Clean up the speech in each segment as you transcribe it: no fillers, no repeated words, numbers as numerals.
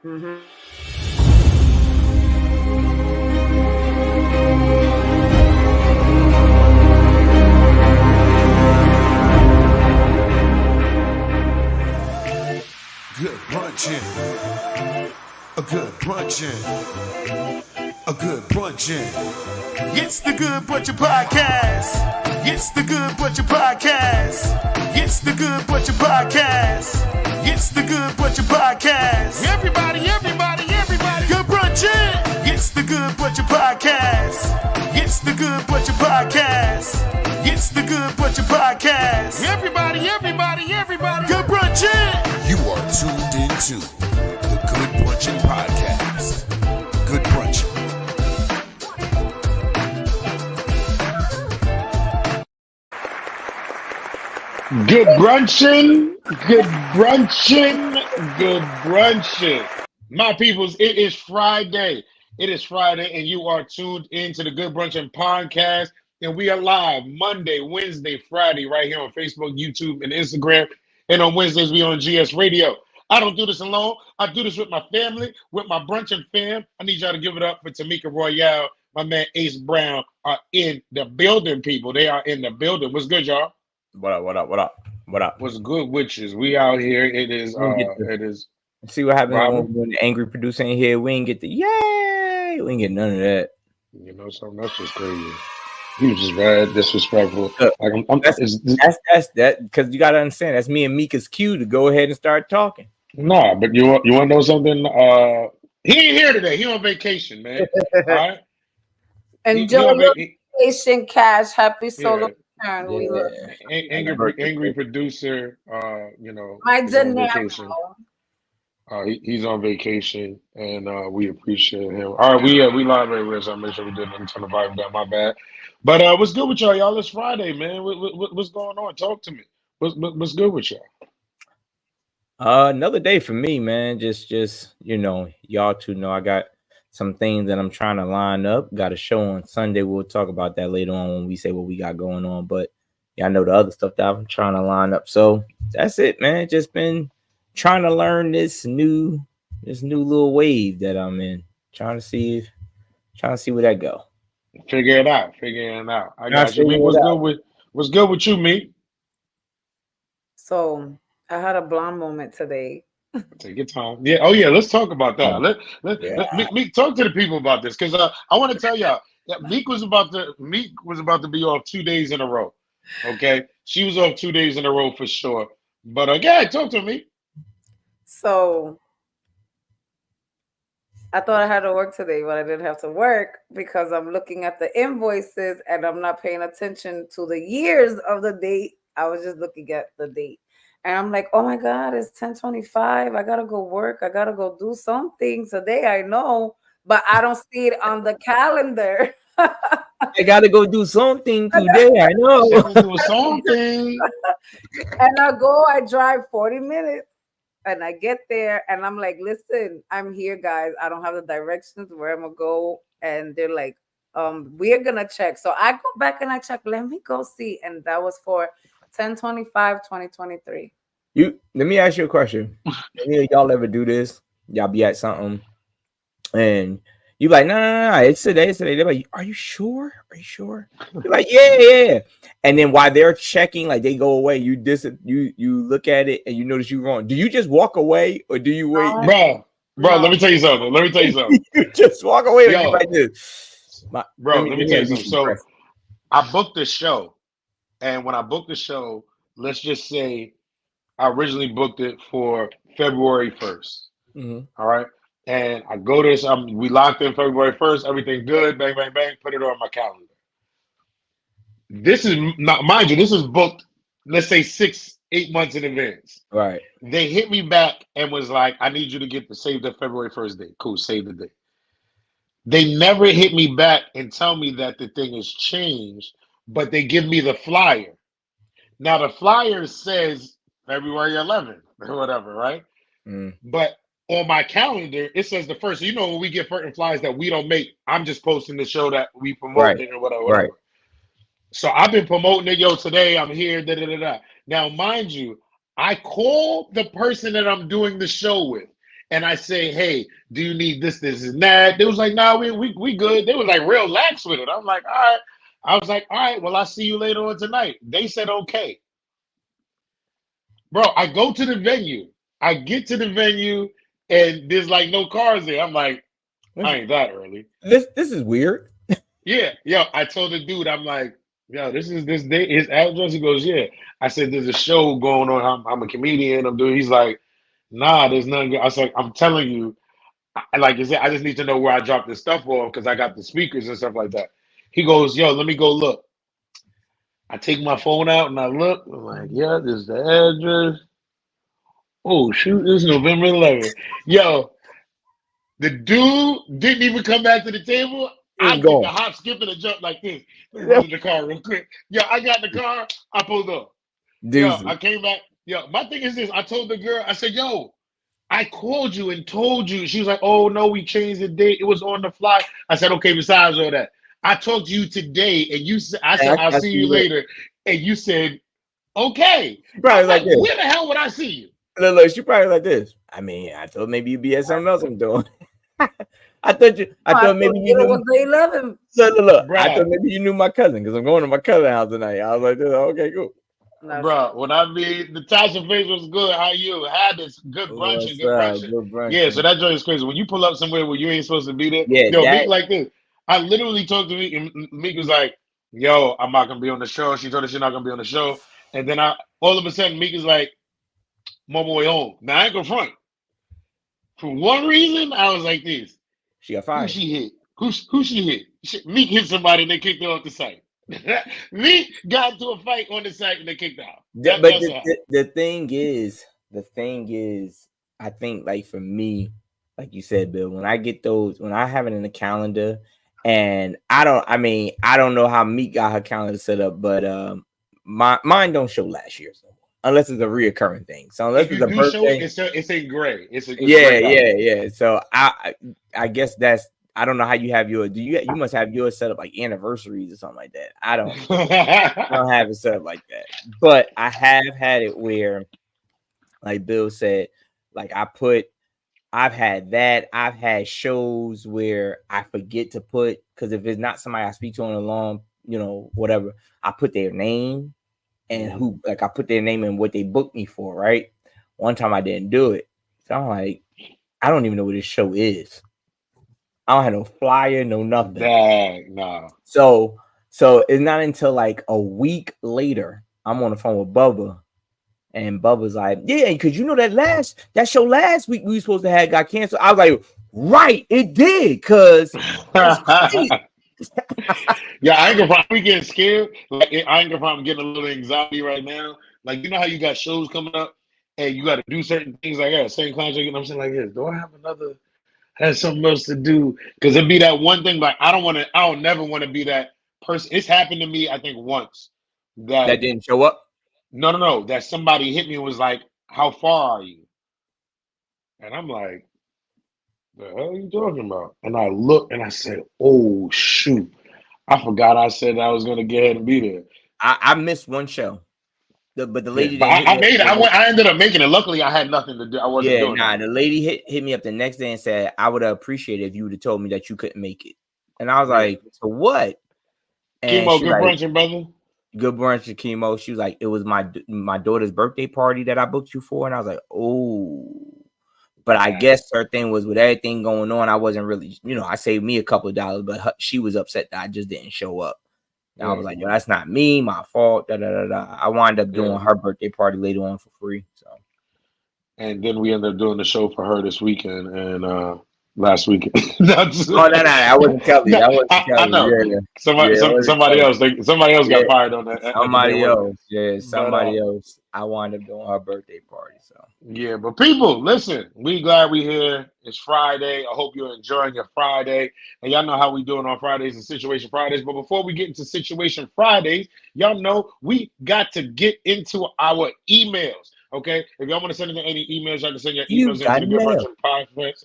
Mm-hmm. Good brunchin', a good brunchin', a good brunchin'. It's the Good Brunchin Podcast. It's the Good Brunchin Podcast. It's the Good Brunchin Podcast. It's the Good Brunchin Podcast. Everybody, Good Brunchin'. It's the Good Brunchin Podcast. It's the Good Brunchin Podcast. It's the Good Brunchin Podcast. Everybody, Good Brunchin'. You are tuned into the Good Brunchin Podcast. Good Brunchin. Good brunchin', good brunchin', good brunchin'. My peoples, it is Friday. It is Friday, and you are tuned into the Good Brunchin Podcast. And we are live Monday, Wednesday, Friday, right here on Facebook, YouTube, and Instagram. And on Wednesdays, we on GS Radio. I don't do this alone. I do this with my family, with my brunchin' fam. I need y'all to give it up for Tamika Royale. My man Ace Brown are in the building, people. They are in the building. What's good, y'all? What up? What's good, witches? We out here. It is. See what happens when the angry producer ain't here. We ain't get the yay. We ain't get none of that. You know something? That's just crazy. He was just very disrespectful. Like That's that because you gotta understand that's me and Mika's cue to go ahead and start talking. Nah, but you want to know something? He ain't here today. He on vacation, man. All right. Enjoy your vacation, Cash. Happy solo return. We love angry producer. my he's on vacation. He's on vacation, and we appreciate him. All right, we live everywhere, so I make sure we didn't turn the volume down. My bad. But what's good with y'all? Y'all, it's Friday, man. What's going on? Talk to me. What's good with y'all? Another day for me, man. Just y'all two know I got some things that I'm trying to line up. Got a show on Sunday. We'll talk about that later on when we say what we got going on. But yeah, I know the other stuff that I'm trying to line up. So that's it, man. Just been trying to learn this new little wave that I'm in. Trying to see where that go. Figuring it out. I got you. What's good with you, Meek? So I had a blonde moment today. Take your time. Yeah. Oh yeah. Let's talk about that. Let Meek talk to the people about this because I want to tell y'all that Meek was about to be off 2 days in a row. Okay, she was off 2 days in a row for sure. But yeah, talk to me. So I thought I had to work today, but I didn't have to work because I'm looking at the invoices and I'm not paying attention to the years of the date. I was just looking at the date. And I'm like, oh my God, it's 10/25. I got to go work. I got to go do something today. I know, but I don't see it on the calendar. I got to go do something today. I know. Do something. And I drive 40 minutes. And I get there and I'm like, listen, I'm here, guys. I don't have the directions where I'm gonna go. And they're like, we're gonna check. So I go back and I check. Let me go see. And that was for 10/25/2023. Let me ask you a question. Any of y'all ever do this? Y'all be at something and you like, no, it's today. They're like, are you sure? You're like, yeah. And then while they're checking, like they go away, you look at it and you notice you're wrong. Do you just walk away or do you wait? Bro, let me tell you something. You just walk away or you like this. Let me tell you something. So I booked the show. And when I booked the show, let's just say I originally booked it for February 1st. Mm-hmm. All right. And I go to we locked in February 1st, everything good, bang, bang, bang, put it on my calendar. This is not, mind you, this is booked, let's say 6-8 months in advance. Right. They hit me back and was like, I need you to save the February 1st date. Cool, save the date. They never hit me back and tell me that the thing has changed, but they give me the flyer. Now the flyer says February 11th or whatever, right? Mm. But on my calendar, it says the first. So you know when we get certain flyers that we don't make, I'm just posting the show that we promote it or whatever. Right. So I've been promoting it. Yo, today I'm here. Da, da, da, da. Now, mind you, I call the person that I'm doing the show with, and I say, hey, do you need this, and that? They was like, nah, we good. They was like real lax with it. I'm like, all right. I was like, all right, well, I'll see you later on tonight. They said, okay. Bro, I go to the venue. I get to the venue, and there's like no cars there. I'm like, I ain't that early. This is weird. Yeah, yo, I told the dude, I'm like, yo, this is this day, his address. He goes, yeah. I said, there's a show going on. I'm a comedian. I'm doing. He's like, nah, there's nothing. I was like, I'm telling you, like I said, I just need to know where I dropped this stuff off because I got the speakers and stuff like that. He goes, yo, let me go look. I take my phone out and I look. I'm like, yeah, this is the address. Oh shoot, this is November 11th. Yo, the dude didn't even come back to the table. I It's did the gone. hop, skip, and a jump like this. Run in the car real quick. Yo, I got in the car. I pulled up. Yo, Deuces. I came back. Yo, my thing is this. I told the girl, I said, yo, I called you and told you. She was like, oh, no, we changed the date. It was on the fly. I said, okay, besides all that, I talked to you today, and you said, I said, I'll I see see you you later. later. And you said, okay. Probably I'm like like, this. where the hell would I see you? Look, she probably like this. I mean, I thought maybe you'd be at something else I'm doing. I thought maybe you it knew. was the 11th. Look. I Bruh. thought maybe you knew my cousin because I'm going to my cousin's house tonight. I was like, okay, cool. That's Bro, when I mean Natasha face was good, how you had this good brunching, What's good up? brunching. Good Yeah, brunch. so that joint is crazy. When you pull up somewhere where you ain't supposed to be there, Yeah, yo, Meek that. like this. I literally talked to Meek, and Meek was like, yo, I'm not gonna be on the show. She told her she's not gonna be on the show. And then all of a sudden Meek is like, Momo way home. Now I ain't gonna front. For one reason, I was like this. She got Who fired. she hit? Who she hit? Meek hit somebody and they kicked her off the site. Meek got into a fight on the site and they kicked her out. But That's what happened. the thing is, I think like for me, like you said, Bill, when I get those, when I have it in the calendar, and I don't know how Meek got her calendar set up, but mine don't show last year's unless it's a reoccurring thing. So unless If it's you a do show birthday, it, it's in gray. It's a yeah, gray yeah. So I guess that's I don't know how you have your you must have yours set up like anniversaries or something like that. I don't have it set up like that. But I have had it where, like Bill said, like I've had that. I've had shows where I forget to put because if it's not somebody I speak to on a long, whatever, I put their name and who I put their name and what they booked me for, right? One time I didn't do it. So I'm like, I don't even know what this show is. I don't have no flyer, no nothing. Dang, no. So it's not until like a week later, I'm on the phone with Bubba, and Bubba's like, yeah, because that show last week we were supposed to have got canceled. I was like, right, it did, because Yeah, I ain't gonna probably getting scared. Like I ain't gonna probably getting a little anxiety right now. Like you know how you got shows coming up and you got to do certain things like that, same contract. And I'm saying like, yes, do I have something else to do? Because it'd be that one thing. Like I don't never want to be that person. It's happened to me, I think once that that didn't show up. no, that somebody hit me and was like, "How far are you?" And I'm like, "The hell are you talking about?" And I look and I said, "Oh shoot, I forgot I said I was gonna get ahead and be there." I missed one show, but the Yeah, lady but didn't hit I me made it. up. I ended up making it. Luckily, I had nothing to do. I wasn't Yeah, doing nah, anything. the lady hit me up the next day and said, I would have appreciated if you would have told me that you couldn't make it. And I was Yeah. like, so what? And Chemo, she good like, brunching, brother. good brunch and chemo. She was like, it was my daughter's birthday party that I booked you for. And I was like, oh. But I guess her thing was with everything going on, I wasn't really, I saved me a couple of dollars, but she was upset that I just didn't show up. And I was like, yo, that's not me, my fault. I wound up doing her birthday party later on for free. So, And then we ended up doing the show for her this weekend and last weekend. No, I wasn't Kelly. That wasn't I Kelly. know. Yeah. Somebody, Yeah, it wasn't somebody Kelly. else. Somebody else Yeah. got fired on that. Somebody else. Yeah, But, somebody else. I wound up doing her birthday party. So yeah, but people, listen, we glad we here. It's Friday. I hope you're enjoying your Friday. And y'all know how we doing on Fridays and Situation Fridays. But before we get into Situation Fridays, y'all know we got to get into our emails. Okay, if y'all want to send in any emails, y'all can send your you emails into got the Good mail. Brunchin Podcast.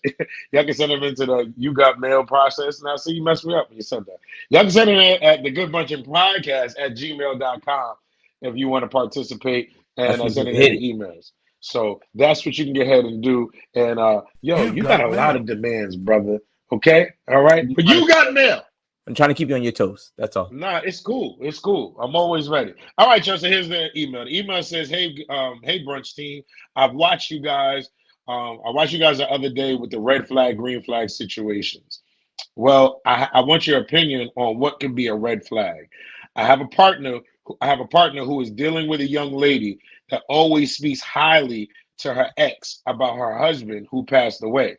Y'all can send them into the You Got Mail process. Now, see, you messed me up when you said that. Y'all can send it at the Good Brunchin Podcast at gmail.com if you want to participate That's and when send you in hit any it. emails. So that's what you can get ahead and do. And yo, You you got got a lot mail. of demands, brother. Okay, all right, but you got mail. I'm trying to keep you on your toes. That's all. Nah, it's cool. It's cool. I'm always ready. All right, y'all. So here's the email. The email says, hey, brunch team. I've watched you guys. I watched you guys the other day with the red flag, green flag situations. Well, I want your opinion on what can be a red flag. I have a partner who is dealing with a young lady that always speaks highly to her ex about her husband who passed away.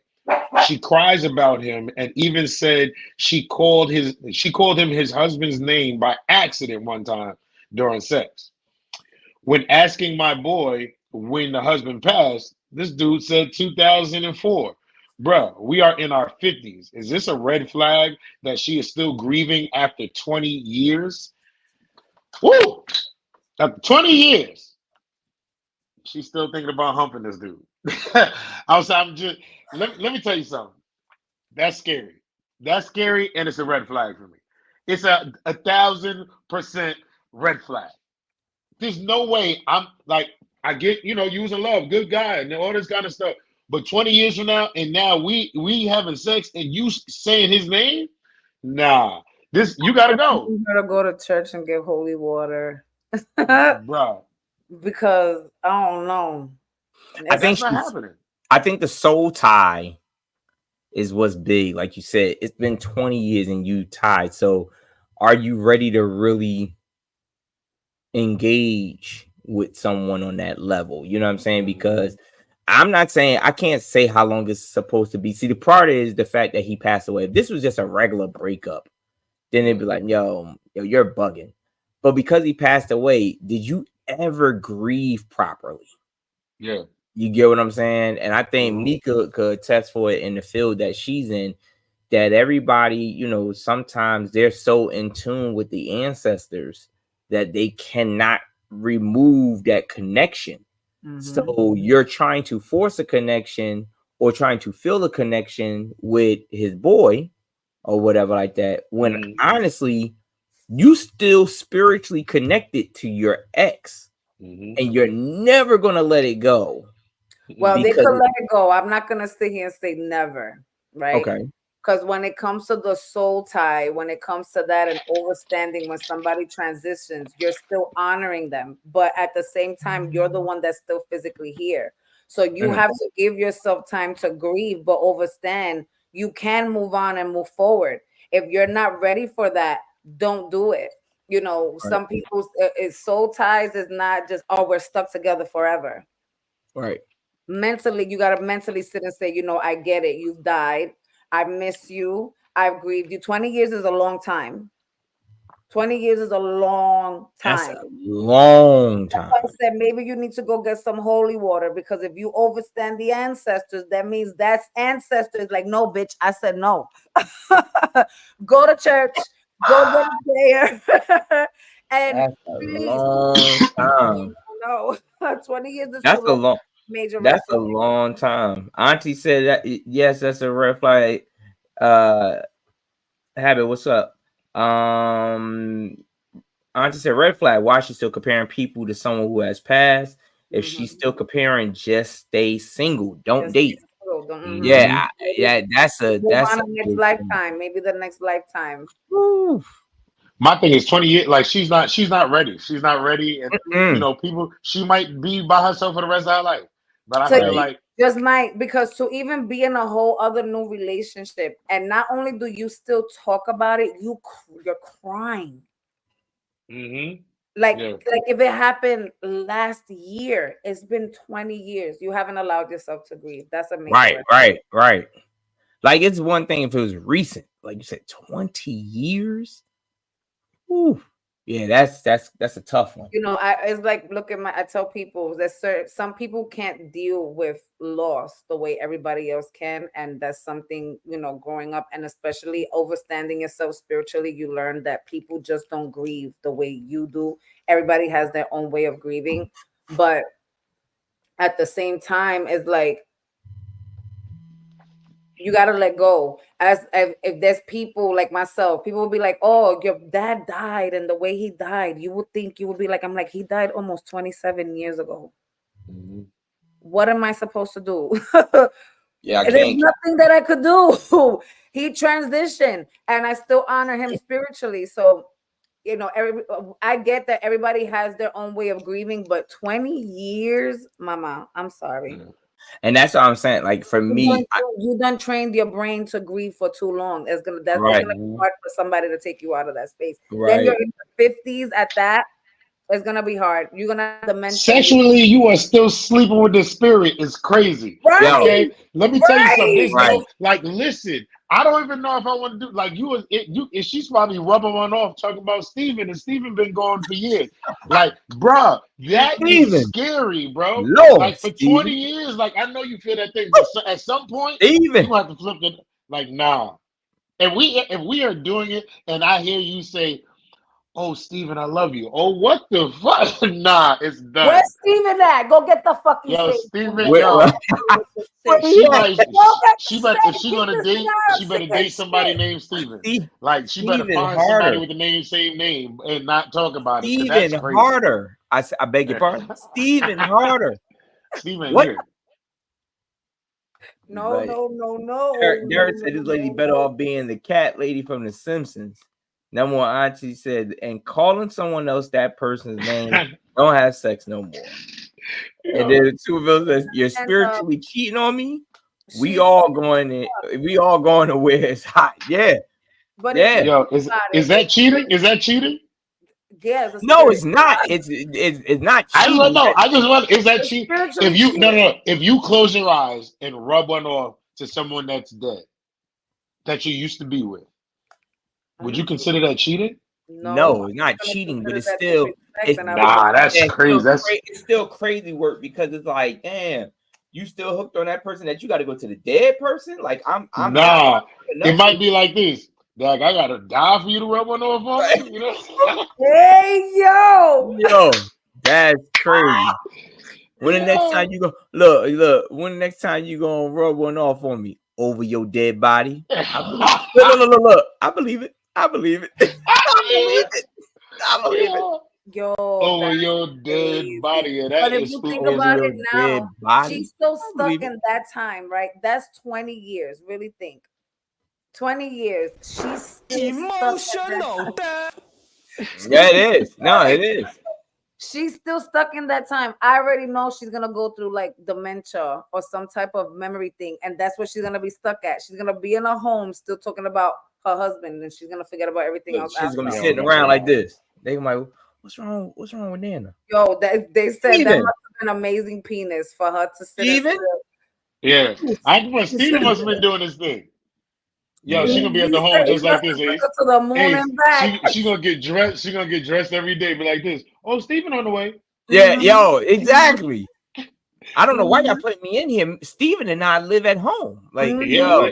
She cries about him and even said she called him his husband's name by accident one time during sex. When asking my boy when the husband passed, this dude said 2004. Bruh, we are in our 50s. Is this a red flag that she is still grieving after 20 years? Woo! After 20 years, she's still thinking about humping this dude. I'm just let me tell you something. That's scary. That's scary, and it's a red flag for me. It's a 1,000% red flag. There's no way I'm like I get using love, good guy, and all this kind of stuff. But 20 years from now, and now we having sex, and you saying his name? Nah, this you gotta go, You gotta go to church and get holy water. bro. Because I don't know. I It's think That's not she's. happening. I think the soul tie is what's big. Like you said, it's been 20 years and you tied. So, are you ready to really engage with someone on that level? You know what I'm saying? Mhm. Because I'm not saying I can't say how long it's supposed to be. See, the part is the fact that he passed away. If this was just a regular breakup, then it'd be like, yo, you're bugging. But because he passed away, did you ever grieve properly? Yeah. You get what I'm saying? And I think Hmm. Mika could attest for it in the field that she's in, that everybody, sometimes they're so in tune with the ancestors that they cannot remove that connection. mm-hmm. So you're trying to force a connection or trying to feel a connection with his boy or whatever like that. When Hmm. honestly, you still spiritually connected to your ex Hmm. and you're never going to let it go Well, they because, could let it go. I'm not gonna sit here and say never, right? okay. Because when it comes to the soul tie, when it comes to that and overstanding, when somebody transitions, you're still honoring them, but at the same time, you're the one that's still physically here. So you Mhm. have to give yourself time to grieve, but overstand. You can move on and move forward. If you're not ready for that, don't do it. Right. Some people's soul ties is not just, oh, we're stuck together forever. Right. Mentally, you got to mentally sit and say, I get it, you've died, I miss you, I've grieved you. 20 years is a long time. 20 years is a long That's time. a long That's why I time. said maybe you need to go get some holy water, because if you overstand the ancestors, that means that's ancestors like, no, bitch, I said no. Go to church, go get a prayer, and That's a please, long time. no. 20 years is too That's a long. long. Major red That's a flag. long time. Auntie said that. Yes, that's a red flag. Uh, Habit. What's up? Um, Auntie said red flag. Why is she still comparing people to someone who has passed? If she's Mhm. still comparing, just stay single. Don't Just date. mhm. Yeah, Hmm. Maybe yeah. move That's on a to next big thing. lifetime. Maybe the next lifetime. Woo. My thing is 20 years. Like she's not ready. She's not ready, and Mm. people. She might be by herself for the rest of her life. But I So feel Right. you like, just might, because to even be in a whole other new relationship, and not only do you still talk about it, you're crying. hmm, Like yeah, like if it happened last year, it's been 20 years. You haven't allowed yourself to grieve. That's a major Right. red Right. Right. Like it's one thing if it was recent, like you said, 20 years. Ooh. Yeah, that's a tough one. It's like, look at I tell people that some people can't deal with loss the way everybody else can, and that's something, growing up, and especially overstanding yourself spiritually, you learn that people just don't grieve the way you do. Everybody has their own way of grieving, but at the same time, it's like you got to let go. As if there's people like myself, people will be like, oh, your dad died, and the way he died, you would think, you would be like, I'm like, he died almost 27 years ago. hmm, what am I supposed to do? Yeah, I There's can't. nothing that I could do. He transitioned, and I still honor him spiritually. So, I get that everybody has their own way of grieving, but 20 years, mama, I'm sorry. And that's what I'm saying. Like for me, You done trained your brain to grieve for too long. It's gonna right, be hard for somebody to take you out of that space. Then right. you're in your 50s at that. It's gonna be hard. You're gonna have the mentally. Sexually, you are still sleeping with the spirit. It's crazy. Yo, Okay, let me tell you something. There's right. no like. Listen, I don't even know if I want to do like you. She's probably rubbing one off talking about Steven, and Steven been gone for years. Like, bruh, that is Steven. scary, bro. Lord, Like for Steven. 20 years, like I know you feel that thing, but at some point, Steven. you have to flip it. Like, nah. And if we are doing it, and I hear you say, "Oh, Steven, I love you." Oh, what the fuck? Nah, it's done. Where's Steven at? Go get the fucking Yo, safe. Steven, Wait, yo, what? she might, She better if she gonna date, she better date somebody named Steven. Like she better Steven find somebody harder. with the same name and not talk about it. 'Cause Steven that's crazy. harder. I beg your pardon. Steven harder. Steven What? here. No. Derek said this lady better off being the cat lady from The Simpsons. Number one, Auntie said, and calling someone else that person's name, don't have sex no more. And then the two of us says, you're spiritually cheating on me. We all going to where it's hot. Yeah. But yeah. Yo, is that cheating? Is that cheating? Yeah, no, it's not. It's not cheating. I don't know. I just want. Is that cheating? Spiritually If you cheating. if you close your eyes and rub one off to someone that's dead that you used to be with, would you consider that cheating? No, it's not cheating, but it's still nah. That's crazy. It's still crazy work because it's like, damn, you still hooked on that person that you got to go to the dead person. Like I'm nah. It might be like this. Like I gotta die for you to rub one off on me, you know? Hey yo, that's crazy. When the next time you go look, when the next time you gonna rub one off on me over your dead body? Look, I believe it. I believe it. Yo, over your dead body. Yeah, that but if is you think stupid. about it now, she's still stuck in that time, right? That's 20 years. Really think. 20 years. She's still emotional. Yeah, it is. No, it is. She's still stuck in that time. I already know she's gonna go through like dementia or some type of memory thing, and that's what she's gonna be stuck at. She's gonna be in a home still talking about her husband, and she's gonna forget about everything else. She's gonna be sitting around like this. They gonna like, what's wrong with Nana? Yo, they said Steven. That must have been an amazing penis for her to sit. Steven? Yeah, Steven must have been doing this thing. Yo, she gonna be at the home just like this, Ace. To the moon and back. She gonna get dressed. She gonna get dressed every day, be like this. Oh, Steven on the way. Yeah, yo, exactly. I don't know why y'all put me in here. Steven and I live at home. Like, yo,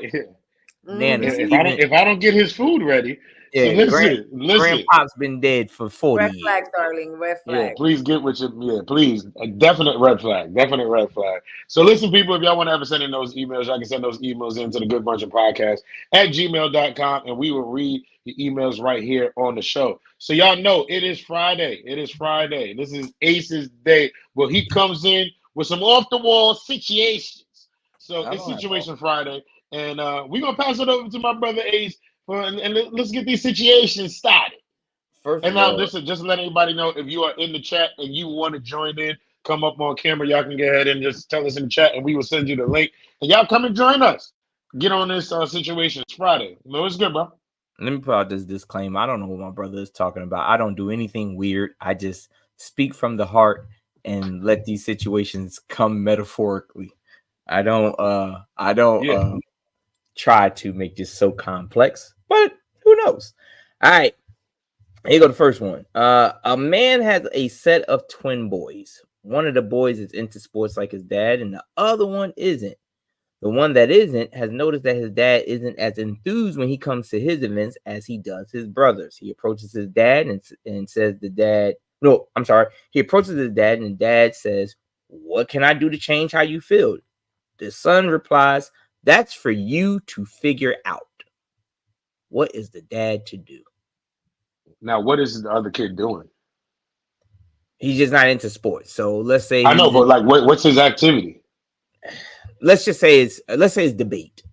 Nana, if I don't get his food ready, yeah, so listen. Grandpa's been dead for 40 red years. Flag, darling, red flag. Yeah, please get with your please. A definite red flag. Definite red flag. So listen, people, if y'all want to ever send in those emails, y'all can send those emails into the Good Brunchin Podcast at gmail.com, and we will read the emails right here on the show. So y'all know it is Friday. It is Friday. This is Ace's day. Well, he comes in with some off the wall situations. So it's Situation Friday, and we're gonna pass it over to my brother Ace. And let's get these situations started. First and now, just to let anybody know, if you are in the chat and you want to join in, come up on camera. Y'all can go ahead and just tell us in the chat, and we will send you the link. And y'all come and join us. Get on this situation. It's Friday. No, it's good, bro. Let me put out this disclaimer. I don't know what my brother is talking about. I don't do anything weird. I just speak from the heart and let these situations come metaphorically. I don't try to make this so complex. But who knows? All right. Here you go. The first one. A man has a set of twin boys. One of the boys is into sports like his dad, and the other one isn't. The one that isn't has noticed that his dad isn't as enthused when he comes to his events as he does his brothers. He approaches his dad and says He approaches his dad, and dad says, "What can I do to change how you feel?" The son replies, "That's for you to figure out." What is the dad to do? Now, what is the other kid doing? He's just not into sports. So let's say I know, but like, what's his activity? let's say it's debate.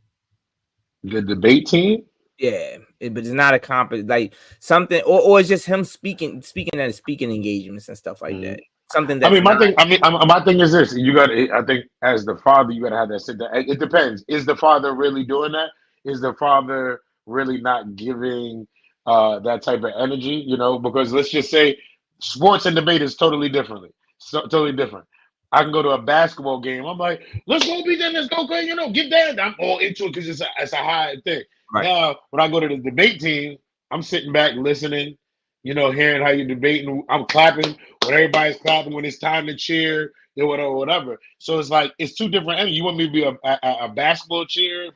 The debate team. Yeah, but it's not a like something, or it's just him speaking at speaking engagements and stuff like that. Something I that's mean, my not thing. I mean, my thing is this: you got. I think as the father, you got to have that sit down. It depends. Is the father really doing that? Is the father really not giving that type of energy? You know, because let's just say sports and debate is totally differently. So totally different. I can go to a basketball game. I'm like, let's go be there. Let's go, crazy. You know, get that. I'm all into it because it's a high thing. right. Now, when I go to the debate team, I'm sitting back listening. You know, hearing how you're debating. I'm clapping when everybody's clapping, when it's time to cheer, you know, whatever, whatever. So it's like it's two different ends. You want me to be a basketball cheer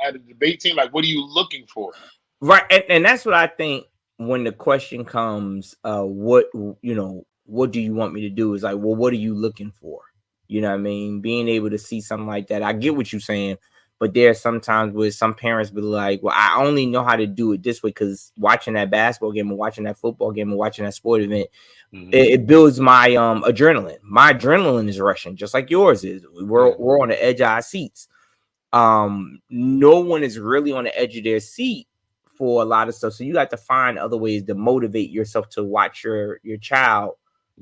at a debate team? Like, what are you looking for? Right, and that's what I think when the question comes, what do you want me to do? Is like, well, what are you looking for? You know what I mean? Being able to see something like that, I get what you're saying, but there are sometimes where some parents be like, well, I only know how to do it this way because watching that basketball game and watching that football game and watching that sport event, it builds my adrenaline. My adrenaline is rushing just like yours is. We're on the edge of our seats. No one is really on the edge of their seat for a lot of stuff. So you got to find other ways to motivate yourself to watch your child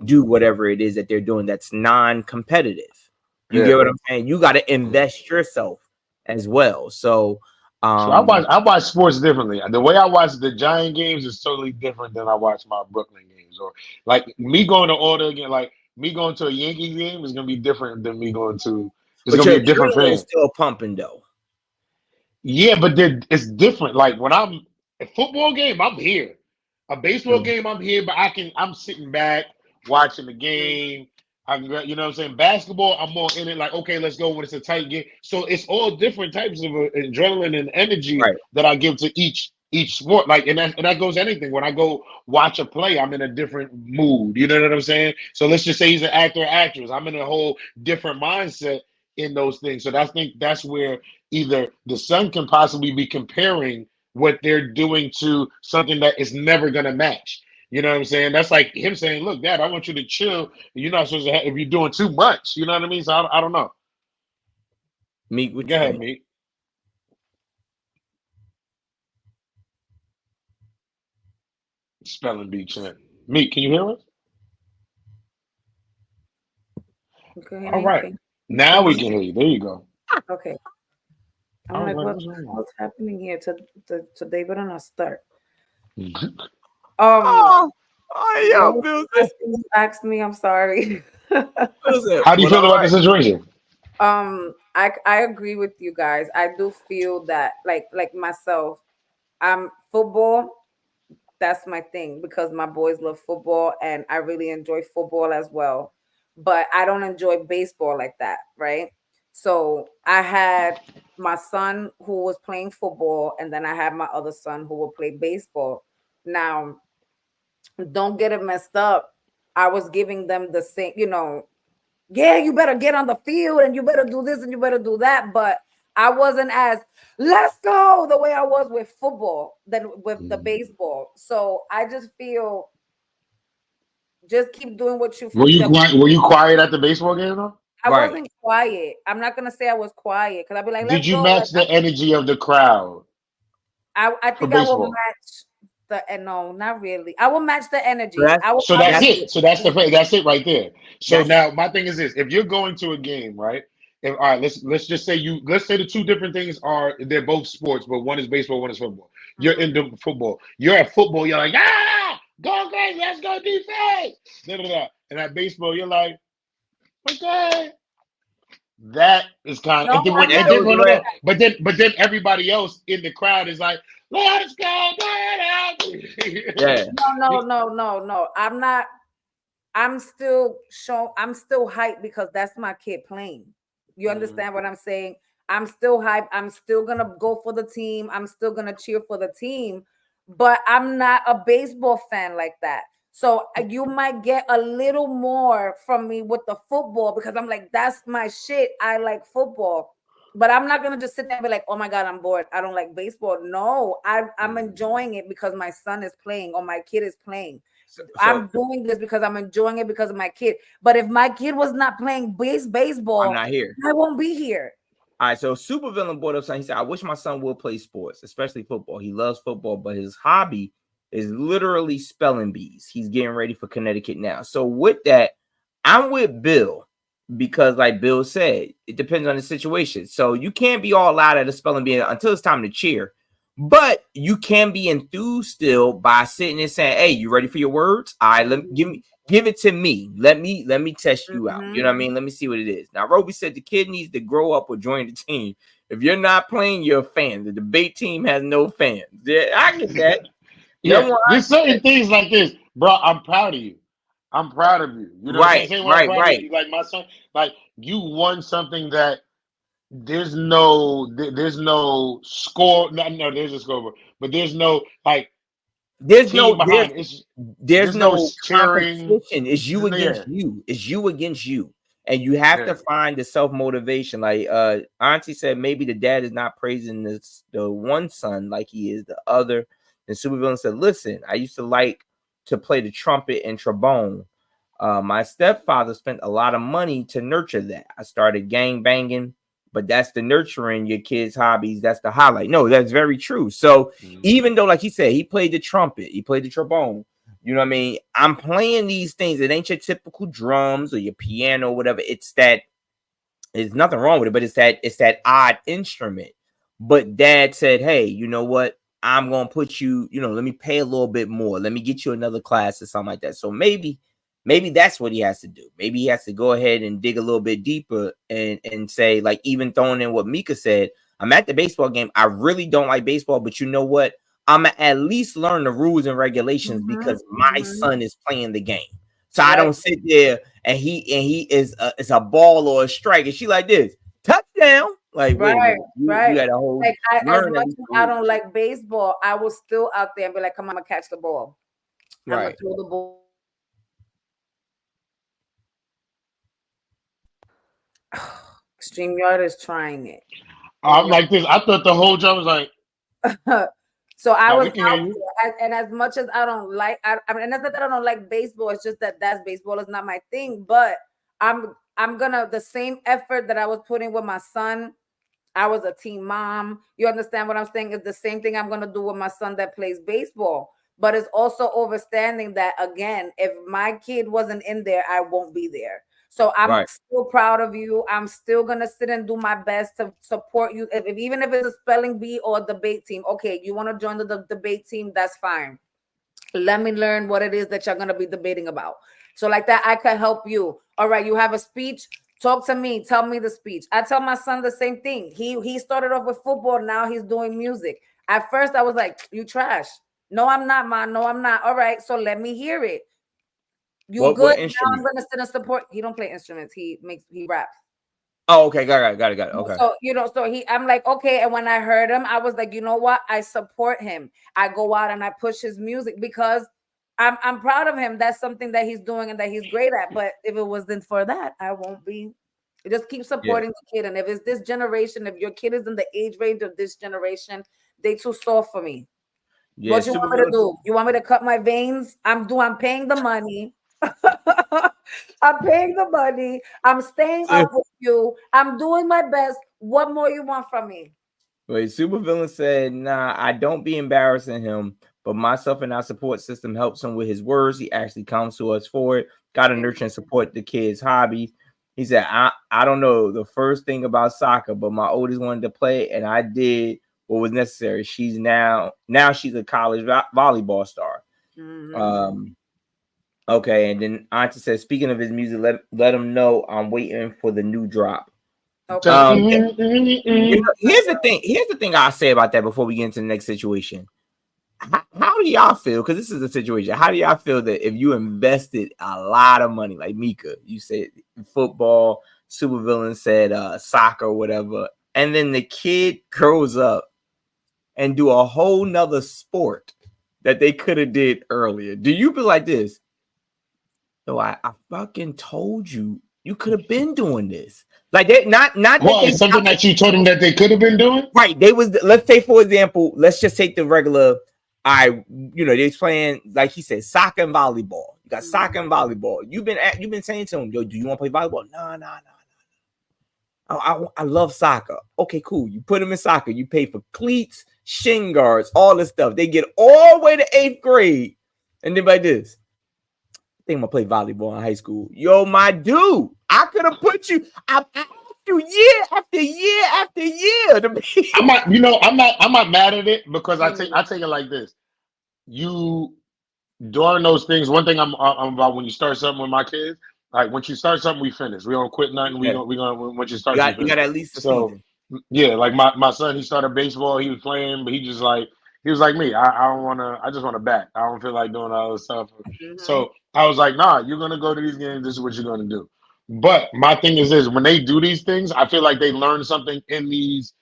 do whatever it is that they're doing that's non-competitive. You get what I'm saying? You got to invest yourself as well. So So I watch sports differently. The way I watch the Giant games is totally different than I watch my Brooklyn games. Or like me going to order again, like me going to a Yankees game is gonna be different than me going to. It's but gonna your be a different adrenaline is fan. still pumping though. Yeah, but it's different. Like when I'm a football game, I'm here. A baseball game, I'm here, but I'm sitting back watching the game. You know what I'm saying? Basketball, I'm more in it. Like, okay, let's go when it's a tight game. So it's all different types of adrenaline and energy Right. that I give to each sport. Like, and that goes anything. When I go watch a play, I'm in a different mood. You know what I'm saying? So let's just say he's an actor or actress. I'm in a whole different mindset in those things. So I think that's where either the son can possibly be comparing what they're doing to something that is never going to match. You know what I'm saying? That's like him saying, "Look, Dad, I want you to chill. You're not supposed to if you're doing too much." You know what I mean? So I don't know. Meek, what Go you ahead, think? Meek. Spelling bee chant. Meek, can you hear us? Okay, All me. right. Now Can we you? can hear you. There you go. Okay. I I'm was like, like, what's wrong? what's happening here? Today, better not start. Oh, What yo, was Bill the last thing you asked me? I'm sorry. said, How do you well, feel all about the right. situation? I agree with you guys. I do feel that like myself, I'm football. That's my thing because my boys love football and I really enjoy football as well. But I don't enjoy baseball like that, right? So I had my son who was playing football, and then I had my other son who will play baseball. Now, don't get it messed up. I was giving them the same, yeah, you better get on the field and you better do this and you better do that. But I wasn't as let's go the way I was with football than with the baseball. So I just feel just keep doing what you Were feel. you quiet? Were you quiet at the baseball game though? I Right. wasn't quiet. I'm not gonna say I was quiet because I'd be like, Did let's you go. Like match the energy of the crowd I for think I will baseball? match the and no, not really. I will match the So energy. I will So I will that's that's it. So that's it right there. So that's now my thing is this: if you're going to a game, right? If all right, let's just say let's say the two different things are they're both sports, but one is baseball, one is football. You're Mhm. into football. You're at football. You're like go crazy, let's go defense. Da, da, da. And at baseball, you're like okay. That is kind of No, I'm and not then those no saying no are no. that. But then everybody else in the crowd is like let's go, yeah. No. I'm still hyped because that's my kid playing. You Mhm. understand what I'm saying? I'm still hyped. I'm still gonna go for the team. I'm still gonna cheer for the team, but I'm not a baseball fan like that. So you might get a little more from me with the football because I'm like, that's my shit. I like football. But I'm not gonna just sit there and be like, oh my god, I'm bored. I don't like baseball. No, I'm enjoying it because my son is playing or my kid is playing. I'm doing this because I'm enjoying it because of my kid. But if my kid was not playing baseball, I'm not here. I won't be here. All right, so Supervillain brought up something. He said, I wish my son would play sports, especially football. He loves football, but his hobby is literally spelling bees. He's getting ready for Connecticut now. So with that, I'm with Bill because, like Bill said, it depends on the situation. So you can't be all out at a spelling bee until it's time to cheer. But you can be enthused still by sitting and saying, hey, you ready for your words? All right, give it to me. Let me test you out. You know what I mean? Let me see what it is. Now, Roby said the kid needs to grow up or join the team. If you're not playing, you're a fan. The debate team has no fans. Yeah, I get that. Yeah, there's certain things like this, bro. I'm proud of you. I'm proud of you. You know what I'm saying? Right. Like my son, like you won something that there's no score. No, there's a scoreboard, but there's no like there's team no behind it. there's no cheering. competition. It's you against you. It's you against you. And you have to find the self-motivation. Like Auntie said, maybe the dad is not praising the one son like he is the other. And Supervillain said, listen, I used to like to play the trumpet and trombone. My stepfather spent a lot of money to nurture that. I started gang banging, but that's the nurturing your kids' hobbies. That's the highlight. No, that's very true. So even though, like he said, he played the trumpet, he played the trombone, you know what I mean? I'm playing these things. It ain't your typical drums or your piano or whatever. It's that, there's nothing wrong with it, but it's that odd instrument. But dad said, hey, you know what? I'm going to put you, let me pay a little bit more. Let me get you another class or something like that. So maybe that's what he has to do. Maybe he has to go ahead and dig a little bit deeper and say, like, even throwing in what Mika said, I'm at the baseball game. I really don't like baseball, but you know what? I'm going to at least learn the rules and regulations because my son is playing the game. So I don't sit there and he is a ball or a strike. And she like this, touchdown. Like, wait a minute. You got a whole like as much as I don't like baseball, I was still out there and be like, come on, I'm gonna catch the ball. I'm gonna throw the ball. StreamYard is trying it. I'm like this. I thought the whole job was like. So I was out there, and as much as I don't like, I mean, and that's not that I don't like baseball. It's just that baseball is not my thing. But I'm gonna the same effort that I was putting with my son. I was a team mom. You understand what I'm saying? It's the same thing I'm gonna do with my son that plays baseball. But it's also understanding that again, if my kid wasn't in there, I won't be there. So I'm still proud of you. I'm still gonna sit and do my best to support you. Even if it's a spelling bee or a debate team, okay, you want to join the debate team, that's fine. Let me learn what it is that you're gonna be debating about. So like that, I can help you. All right, you have a speech. Talk to me. Tell me the speech. I tell my son the same thing. He started off with football. Now he's doing music. At first, I was like, "You trash." No, I'm not, man. No, I'm not. All right, so let me hear it. You good? Now I'm gonna sit and support. He don't play instruments. He raps. Oh, okay, got it. Okay. So I'm like, okay. And when I heard him, I was like, you know what? I support him. I go out and I push his music because I'm proud of him. That's something that he's doing and that he's great at. But if it wasn't for that, I won't be. Just keep supporting the kid. And if it's this generation, if your kid is in the age range of this generation, they too soft for me. Yeah, what you want me to do? You want me to cut my veins? I'm paying the money. I'm paying the money. I'm staying up with you. I'm doing my best. What more you want from me? Wait, Supervillain said, nah, I don't be embarrassing him, but myself and our support system helps him with his words. He actually comes to us for it. Got to nurture and support the kids' hobbies. He said, I don't know the first thing about soccer, but my oldest wanted to play, and I did what was necessary. She's now she's a college volleyball star. Okay, and then Auntie says, speaking of his music, let him know I'm waiting for the new drop. Okay. Here's the thing I'll say about that before we get into the next situation. How do y'all feel? Because this is a situation. How do y'all feel that if you invested a lot of money, like Mika, you said football, Supervillain said soccer, whatever, and then the kid grows up and do a whole nother sport that they could have did earlier? Do you feel like this? No, I fucking told you could have been doing this. Like they not. Well, it's something that you told them that they could have been doing. Right. Let's say, for example, let's just take the regular they's playing, like he said, soccer and volleyball. You got soccer and volleyball. You've been saying to him, yo, do you want to play volleyball? No. I love soccer. Okay, cool. You put them in soccer. You pay for cleats, shin guards, all this stuff. They get all the way to 8th grade. And then like this, I think I'm going to play volleyball in high school. Yo, my dude, I could have put you, I asked you year after year after year to be. I'm not mad at it because I take it like this. You, during those things, one thing I'm about when you start something with my kids, like once you start something, we finish. We don't quit nothing. We gonna once you start, you got at least a season. Yeah, like my son, he started baseball. He was playing, but he was like me. I don't want to. I just want to bat. I don't feel like doing all this stuff. So I was like, nah, you're gonna go to these games. This is what you're gonna do. But my thing is this: when they do these things, I feel like they learn something in these.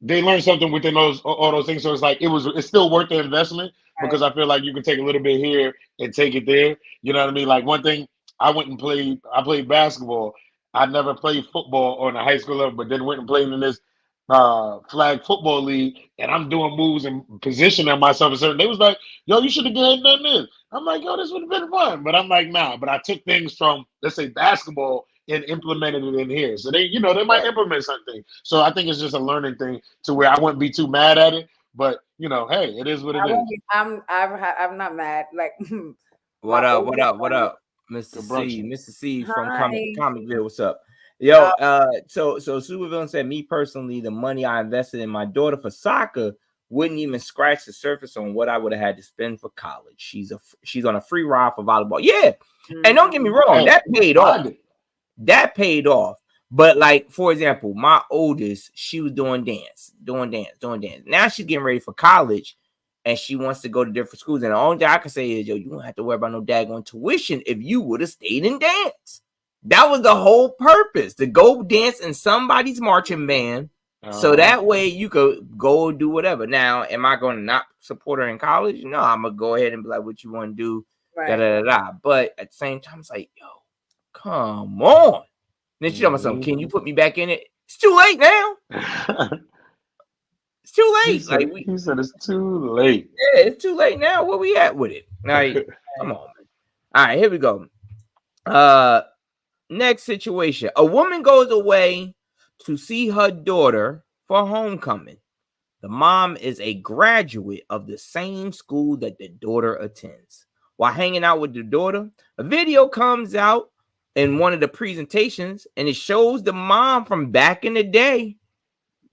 They learn something within all those things. So it's like it's still worth the investment because I feel like you can take a little bit here and take it there. You know what I mean? Like one thing. I played basketball. I never played football on a high school level, but then went and played in this flag football league, and I'm doing moves and positioning myself a certain. They was like, yo, you should have gone and done this. I'm like, yo, this would have been fun. But I'm like, nah. But I took things from, let's say, basketball and implemented it in here. So they might implement something. So I think it's just a learning thing to where I wouldn't be too mad at it. But hey, it is what it is. I'm not mad. Like, what up? Mr. C from Comicville. What's up? Yo, so Supervillain said, me personally, the money I invested in my daughter for soccer wouldn't even scratch the surface on what I would have had to spend for college. She's on a free ride for volleyball. Yeah. And don't get me wrong, that paid off. That paid off. But like, for example, my oldest, she was doing dance. Now she's getting ready for college. And she wants to go to different schools. And the only thing I can say is, yo, you don't have to worry about no daggone tuition if you would have stayed in dance. That was the whole purpose, to go dance in somebody's marching band. So that way you could go do whatever. Now, am I going to not support her in college? No, I'm going to go ahead and be like, what you want to do? Right. But at the same time, it's like, yo, come on. Then she told me something, can you put me back in it? It's too late now. It's too late. He said it's too late. Yeah, it's too late now. Where we at with it? Like, come on, man. All right, here we go. Next situation. A woman goes away to see her daughter for homecoming. The mom is a graduate of the same school that the daughter attends. While hanging out with the daughter, a video comes out in one of the presentations, and it shows the mom from back in the day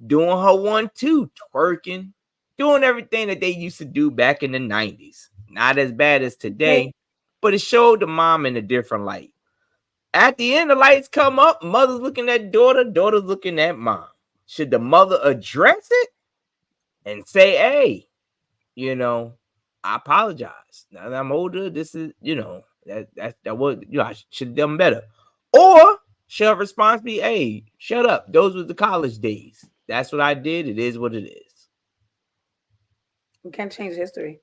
doing her 1-2, twerking, doing everything that they used to do back in the 90s. Not as bad as today, but it showed the mom in a different light. At the end, the lights come up, mother's looking at daughter, daughter's looking at mom. Should the mother address it and say, hey, I apologize. Now that I'm older, this is, that was, I should have done better. Or should her response be, hey, shut up. Those were the college days. That's what I did. It is what it is. We can't change history.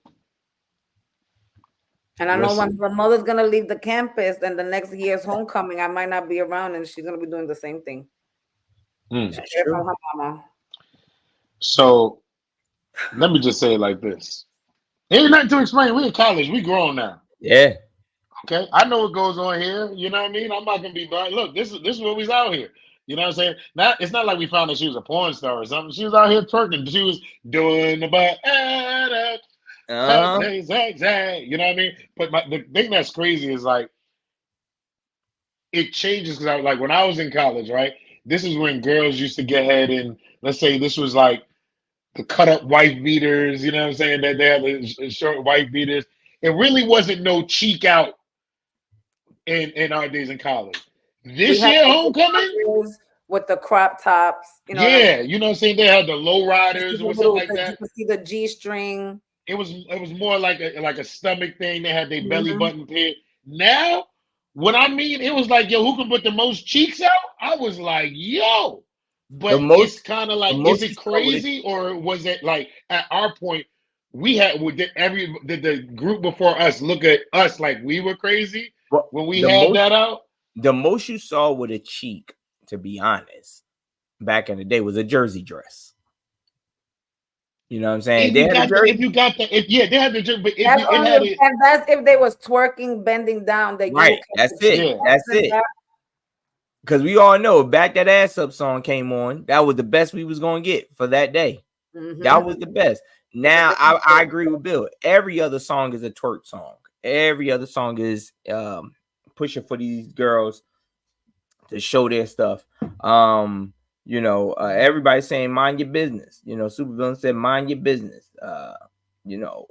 And I know when the mother's going to leave the campus and the next year's homecoming, I might not be around and she's going to be doing the same thing. From her mama. So let me just say it like this. Ain't nothing to explain. We in college. We grown now. Yeah. Okay. I know what goes on here. You know what I mean? I'm not going to be blind. Look, this is what we's out here. You know what I'm saying? It's not like we found that she was a porn star or something. She was out here twerking. She was doing the butt. You know what I mean? But the thing that's crazy is like it changes because like when I was in college, right? This is when girls used to get head in. Let's say this was like the cut up wife beaters. You know what I'm saying? That they had the short wife beaters. It really wasn't no cheek out in our days in college. This year homecoming with the crop tops, you know what I'm saying? They had the low riders or something like that. You could see the G-string. It was more like a stomach thing. They had their belly button pit. Now, what I mean, it was like, yo, who can put the most cheeks out? I was like, yo. But it's kind of like, is it crazy or was it like at our point? We had did the group before us look at us like we were crazy when we had that out? The most you saw with a cheek, to be honest, back in the day was a jersey dress. You know what I'm saying? If They you had a got the, if jersey. you got the, if yeah, they had the jersey, but if That's you, it only had it, and that's if they was twerking, bending down, that you will Right. catch That's the it. cheek. yeah. That's Other than it. that, Because we all know Back That Ass Up song came on. That was the best we was gonna get for that day. That was the best. with the Now I agree with Bill. Every other song is a twerk song. Every other song is pushing for these girls to show their stuff. Everybody's saying mind your business. Supervillain said mind your business. You know,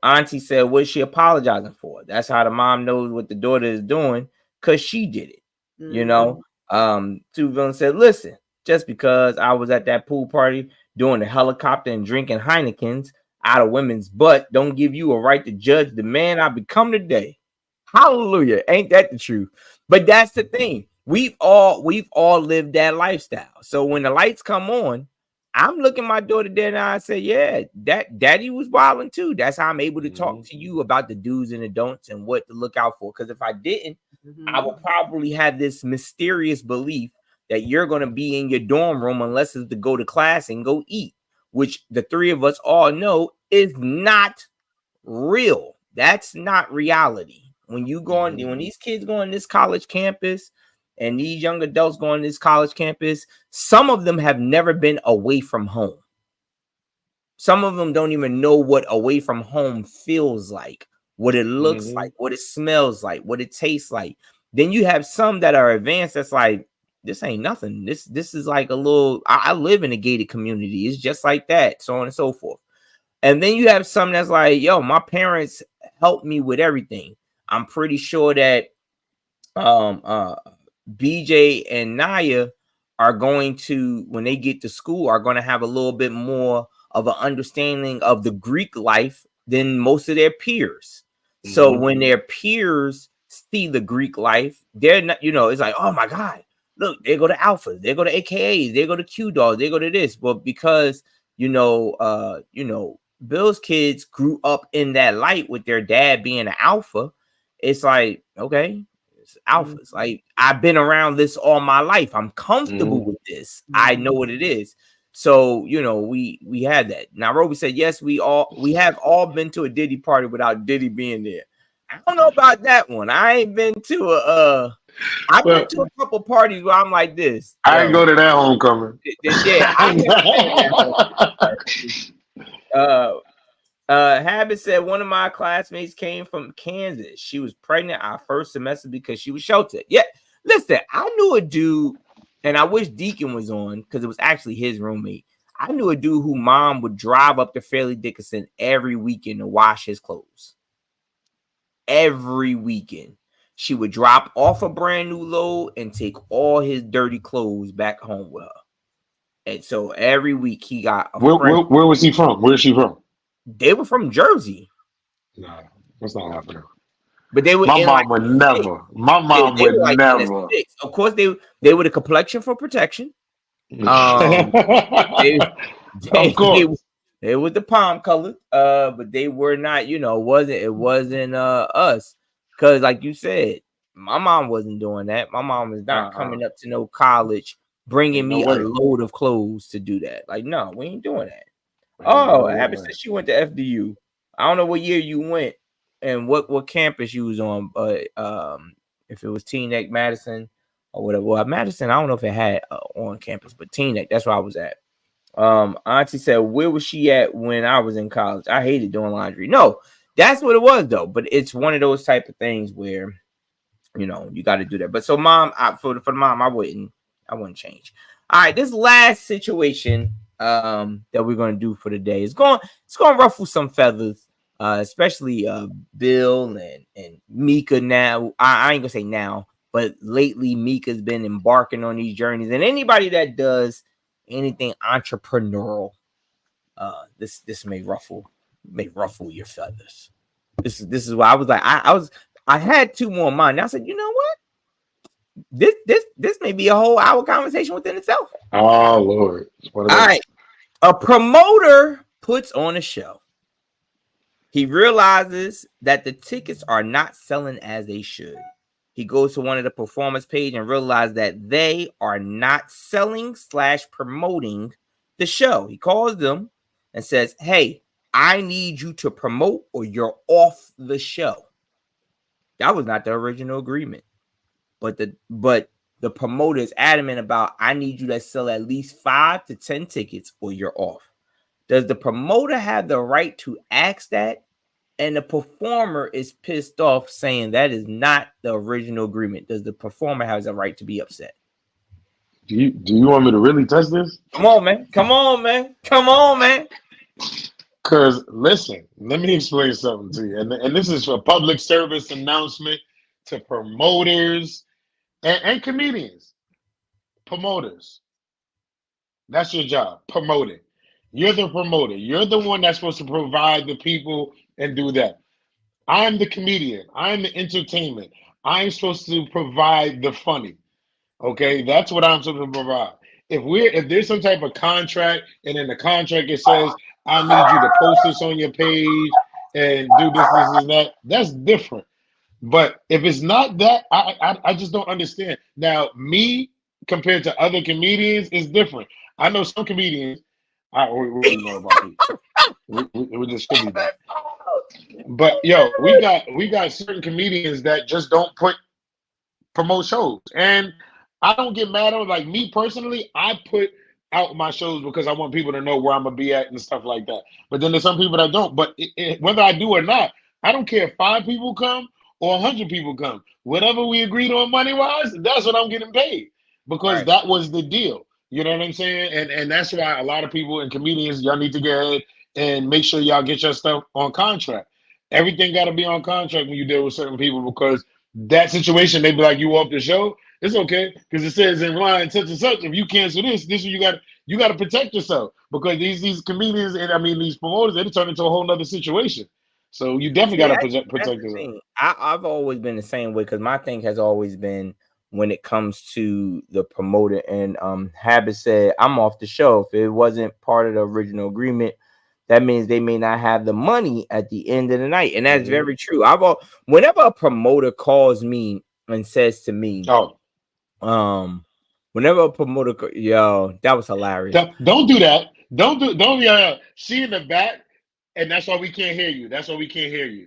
Auntie said, what's she apologizing for? That's how the mom knows what the daughter is doing because she did it. You know, Supervillain said, listen, just because I was at that pool party doing the helicopter and drinking Heinekens out of women's butt, don't give you a right to judge the man I become today. Hallelujah. Ain't that the truth? But that's the thing. We've all lived that lifestyle. So when the lights come on, I'm looking my daughter dead and I say, yeah, that daddy was wilding too. That's how I'm able to talk to you about the do's and the don'ts and what to look out for. Because if I didn't, I would probably have this mysterious belief that you're going to be in your dorm room unless it's to go to class and go eat, which the three of us all know is not real. That's not reality. When you go on, when these kids go on this college campus and these young adults go on this college campus, some of them have never been away from home. Some of them don't even know what away from home feels like, what it looks like, what it smells like, what it tastes like. Then you have some that are advanced that's like, this ain't nothing. This is like a little, I live in a gated community. It's just like that, so on and so forth. And then you have some that's like, yo, my parents helped me with everything. I'm pretty sure that BJ and Naya are going to, when they get to school, are going to have a little bit more of an understanding of the Greek life than most of their peers. So when their peers see the Greek life, they're not, it's like, oh my God, look, they go to Alphas, they go to AKAs, they go to Q Dolls, they go to this. But because, Bill's kids grew up in that light with their dad being an alpha, it's like, okay, it's alphas. Like, I've been around this all my life. I'm comfortable with this. I know what it is. So, we had that. Now, Roby said, yes, we have all been to a Diddy party without Diddy being there. I don't know about that one. I ain't been to I've been to a couple parties where I'm like this. I ain't go to that homecoming. Yeah, I've been to that. Habit said one of my classmates came from Kansas. She was pregnant our first semester because she was sheltered. Yeah, listen, I knew a dude, and I wish Deacon was on because it was actually his roommate. I knew a dude who mom would drive up to Fairleigh Dickinson every weekend to wash his clothes. Every weekend. She would drop off a brand new load and take all his dirty clothes back home with her. And so every week he got a friend. Where was he from? Where is she from? They were from Jersey. No, that's not happening. But they were My in mom like would the never. six. My mom They would were like in the never. six. Of course, they were the complexion for protection. They Of course. they were the palm color. But they were not. It wasn't us. Because like you said, my mom wasn't doing that. My mom was not coming up to no college, bringing me a load of clothes to do that. Like, no, we ain't doing that. Oh, Abby said she went to FDU. I don't know what year you went and what campus you was on, but if it was Teaneck, Madison, or whatever. Well, Madison, I don't know if it had on campus, but Teaneck, that's where I was at. Auntie said, where was she at when I was in college? I hated doing laundry. No, that's what it was though. But it's one of those type of things where you got to do that. But so mom, for the mom, I wouldn't change. All right, this last situation that we're gonna do for the day is going to ruffle some feathers, especially Bill and Mika. Now I ain't gonna say now, but lately Mika's been embarking on these journeys, and anybody that does anything entrepreneurial, this may ruffle your feathers. This is why I was like, I had two more in mind. I said, you know what? This may be a whole hour conversation within itself. Oh Lord! All right, a promoter puts on a show. He realizes that the tickets are not selling as they should. He goes to one of the performance page and realizes that they are not selling / promoting the show. He calls them and says, "Hey, I need you to promote or you're off the show." That was not the original agreement. But the promoter is adamant about, I need you to sell at least 5 to 10 tickets or you're off. Does the promoter have the right to ask that? And the performer is pissed off, saying that is not the original agreement. Does the performer have the right to be upset? Do you want me to really touch this? Come on, man. Come on, man. Come on, man. Because listen, let me explain something to you. And this is a public service announcement to promoters and comedians. Promoters. That's your job. Promote it. You're the promoter. You're the one that's supposed to provide the people and do that. I'm the comedian. I'm the entertainment. I'm supposed to provide the funny. Okay, that's what I'm supposed to provide. If there's some type of contract, and in the contract it says, I need you to post this on your page and do this, and that, that's different. But if it's not that, I just don't understand. Now, me compared to other comedians is different. I know some comedians, we know about people. We just should be that. But yo, we got certain comedians that just don't promote shows. And I don't get mad at it. Like me personally, I put out my shows because I want people to know where I'm gonna be at and stuff like that. But then there's some people that don't. But whether I do or not, I don't care if 5 people come or 100 people come. Whatever we agreed on money wise, that's what I'm getting paid because that was the deal. You know what I'm saying? And that's why a lot of people and comedians, y'all need to get ahead and make sure y'all get your stuff on contract. Everything got to be on contract when you deal with certain people because that situation, they be like, you off the show. It's okay because it says in line such and such. If you cancel this you got to protect yourself because these comedians and these promoters, they turn into a whole nother situation. So you definitely got to protect yourself. I've always been the same way because my thing has always been when it comes to the promoter and Habit said I'm off the show. If it wasn't part of the original agreement, that means they may not have the money at the end of the night, and that's very true. Whenever a promoter calls me and says to me, whenever a promoter, that was hilarious. Don't do that. Don't. She in the back, and that's why we can't hear you. That's why we can't hear you.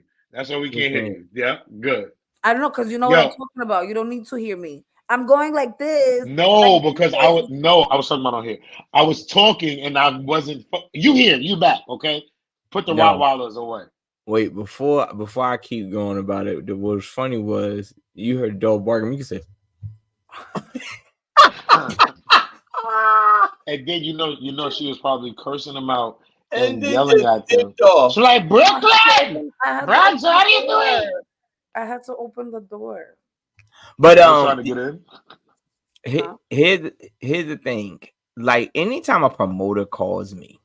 Yeah, good. I don't know because you know what I'm talking about. You don't need to hear me. I'm going like this. No, because I was talking about on here. I was talking and I wasn't. You back? Okay. Put the Rottweilers away. Wait, before I keep going about it, what was funny was you heard the dog barking. You can say. And then you know she was probably cursing them out and yelling at them. She's like, Brooklyn, Bronx, how do you doing? I had to open the door. But trying to get in. Here's the thing. Like anytime a promoter calls me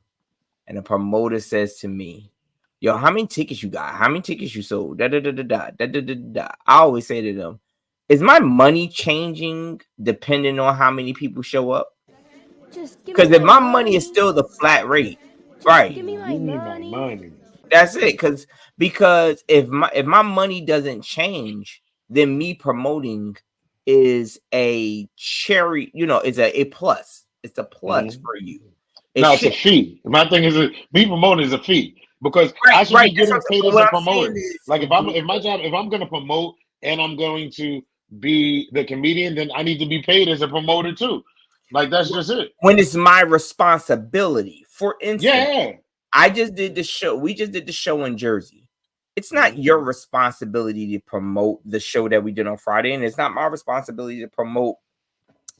and a promoter says to me, yo, how many tickets you got? How many tickets you sold? I always say to them, is my money changing depending on how many people show up? Because if my money is still the flat rate, right? Give me my money. That's it. Because if my money doesn't change, then me promoting is a cherry, is a plus. It's a plus for you. It's a fee. My thing is me promoting is a fee because I should be getting paid as a promoter. Like if I'm going to promote and I'm going to be the comedian, then I need to be paid as a promoter too. Like that's just it. When it's my responsibility. For instance, I just did the show. We just did the show in Jersey. It's not your responsibility to promote the show that we did on Friday, and it's not my responsibility to promote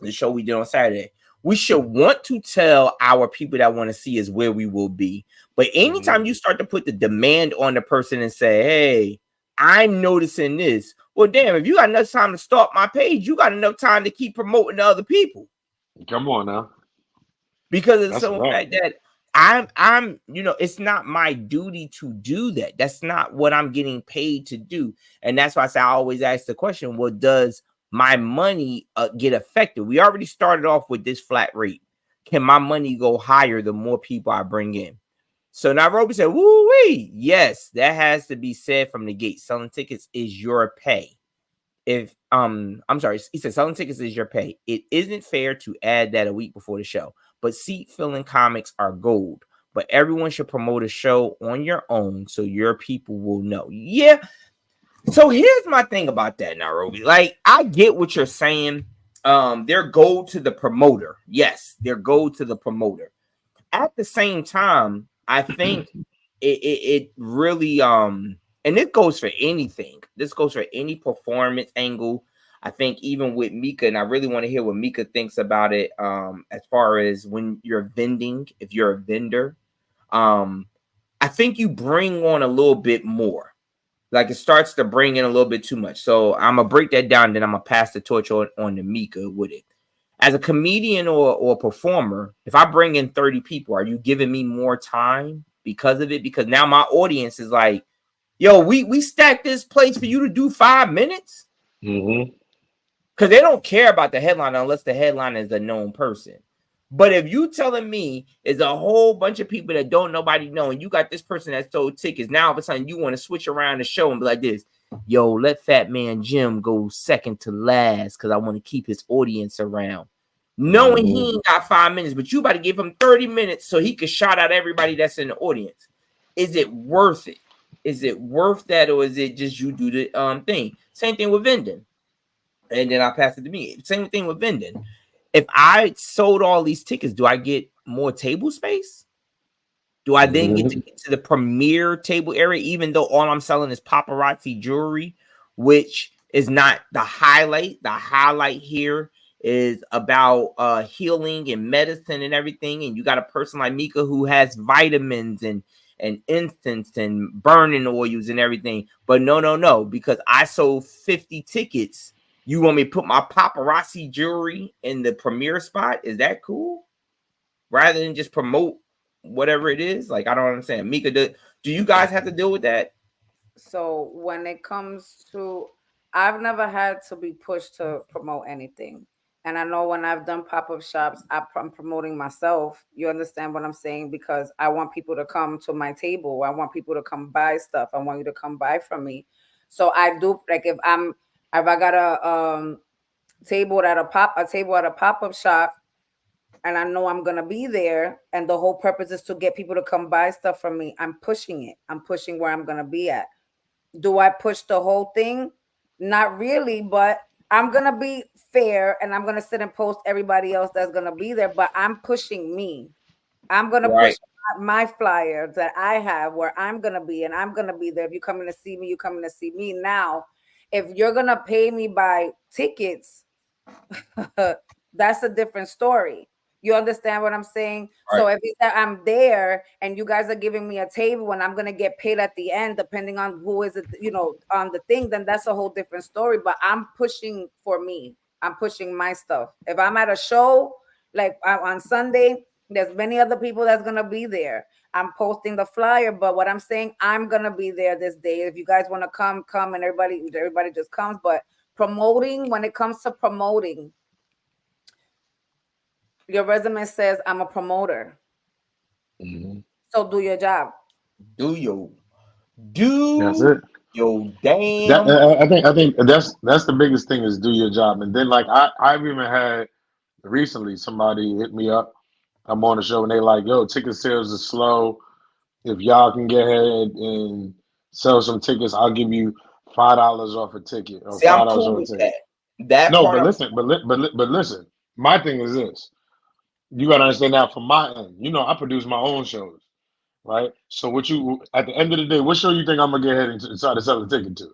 the show we did on Saturday. We should want to tell our people that want to see us where we will be. But anytime you start to put the demand on the person and say, hey, I'm noticing this. Well, damn, if you got enough time to start my page, you got enough time to keep promoting to other people. Come on now. Because of the simple fact that I'm, it's not my duty to do that. That's not what I'm getting paid to do. And that's why I always ask the question, well, does my money get affected? We already started off with this flat rate. Can my money go higher the more people I bring in? So Nairobi said, woo-wee. Yes, that has to be said from the gate. Selling tickets is your pay. I'm sorry, he said selling tickets is your pay. It isn't fair to add that a week before the show. but seat filling comics are gold. But everyone should promote a show on your own so your people will know. Yeah. So here's my thing about that, Nairobi. Like, I get what you're saying. They're gold to the promoter. Yes, they're gold to the promoter. At the same time, I think it really and it goes for anything. This goes for any performance angle. I think even with Mika, and I really want to hear what Mika thinks about it. As far as when you're vending, if you're a vendor, I think you bring on a little bit more. Like, it starts to bring in a little bit too much. So I'm gonna break that down, and then I'm gonna pass the torch on to Mika with it. As a comedian or a performer, if I bring in 30 people, are you giving me more time because of it? Because now my audience is like, yo, we stacked this place for you to do 5 minutes. Mm-hmm. Because they don't care about the headline unless the headline is a known person. But if you telling me it's a whole bunch of people that don't nobody know, and you got this person that sold tickets, now all of a sudden you want to switch around the show and be like this, yo, let Fat Man Jim go second to last because I want to keep his audience around. Knowing he ain't got 5 minutes, but you about to give him 30 minutes so he could shout out everybody that's in the audience. Is it worth it? Is it worth that, or is it just you do the thing? Same thing with vending. And then I'll pass it to me. Same thing with vending. If I sold all these tickets, do I get more table space? Do I then get to the premiere table area, even though all I'm selling is paparazzi jewelry, which is not the highlight? The highlight here is about healing and medicine and everything. And you got a person like Mika who has vitamins and incense and burning oils and everything. But no, because I sold 50 tickets, you want me to put my paparazzi jewelry in the premiere spot? Is that cool? Rather than just promote whatever it is? Like, I don't understand. Mika, do you guys have to deal with that? So when it comes to, I've never had to be pushed to promote anything. And I know when I've done pop-up shops, I'm promoting myself. You understand what I'm saying? Because I want people to come to my table. I want people to come buy stuff. I want you to come buy from me. So I do, like, if I got a table at a pop-up shop, and I know I'm gonna be there, and the whole purpose is to get people to come buy stuff from me, I'm pushing it. I'm pushing where I'm gonna be at. Do I push the whole thing? Not really, but I'm gonna be fair, and I'm gonna sit and post everybody else that's gonna be there. But I'm pushing me. I'm gonna push my flyer that I have where I'm gonna be, and I'm gonna be there. If you're coming to see me, you're coming to see me. Now, if you're gonna pay me by tickets, that's a different story. You understand what I'm saying? Right. So if it's that I'm there and you guys are giving me a table and I'm gonna get paid at the end, depending on who is it, on the thing, then that's a whole different story. But I'm pushing for me. I'm pushing my stuff. If I'm at a show, like on Sunday, there's many other people that's gonna be there. I'm posting the flyer, but what I'm saying, I'm gonna be there this day. If you guys want to come, and everybody just comes. But promoting, when it comes to promoting, your resume says I'm a promoter. So do your job. That's Do it. your damn. I think that's the biggest thing is do your job. And then, like, I've even had recently somebody hit me up. I'm on the show and they like, yo, ticket sales is slow. If y'all can get ahead and sell some tickets, I'll give you $5 off a ticket or See, I'm $5 cool off a with ticket. that No, part. but listen, but listen. My thing is this. You gotta understand that from my end. I produce my own shows, right? So what you at the end of the day, what show you think I'm gonna get ahead and try to sell a ticket to?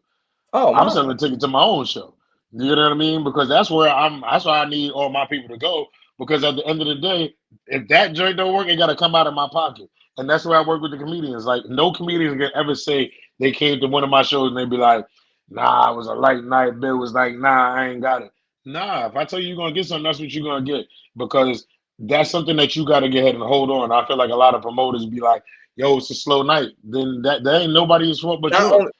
Oh, I'm my. selling a ticket to my own show. You know what I mean? Because that's where that's why I need all my people to go. Because at the end of the day, if that joint don't work, it gotta come out of my pocket. And that's where I work with the comedians. Like, no comedian can ever say they came to one of my shows and they be like, nah, it was a light night. Bill was like, nah, I ain't got it. Nah, if I tell you you're gonna get something, that's what you're gonna get. Because that's something that you gotta get ahead and hold on. I feel like a lot of promoters be like, yo, it's a slow night. Then that ain't nobody's fault but yours.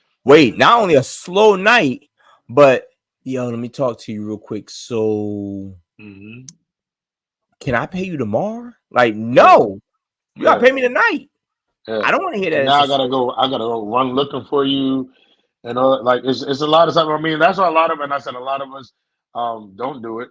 Not only a slow night, but yo, let me talk to you real quick. So, can I pay you tomorrow? Like, no, you gotta pay me tonight. Yeah. I don't want to hear that. And now I gotta go run looking for you and all. Like, it's a lot of stuff. I mean, that's why a lot of, and I said a lot of us don't do it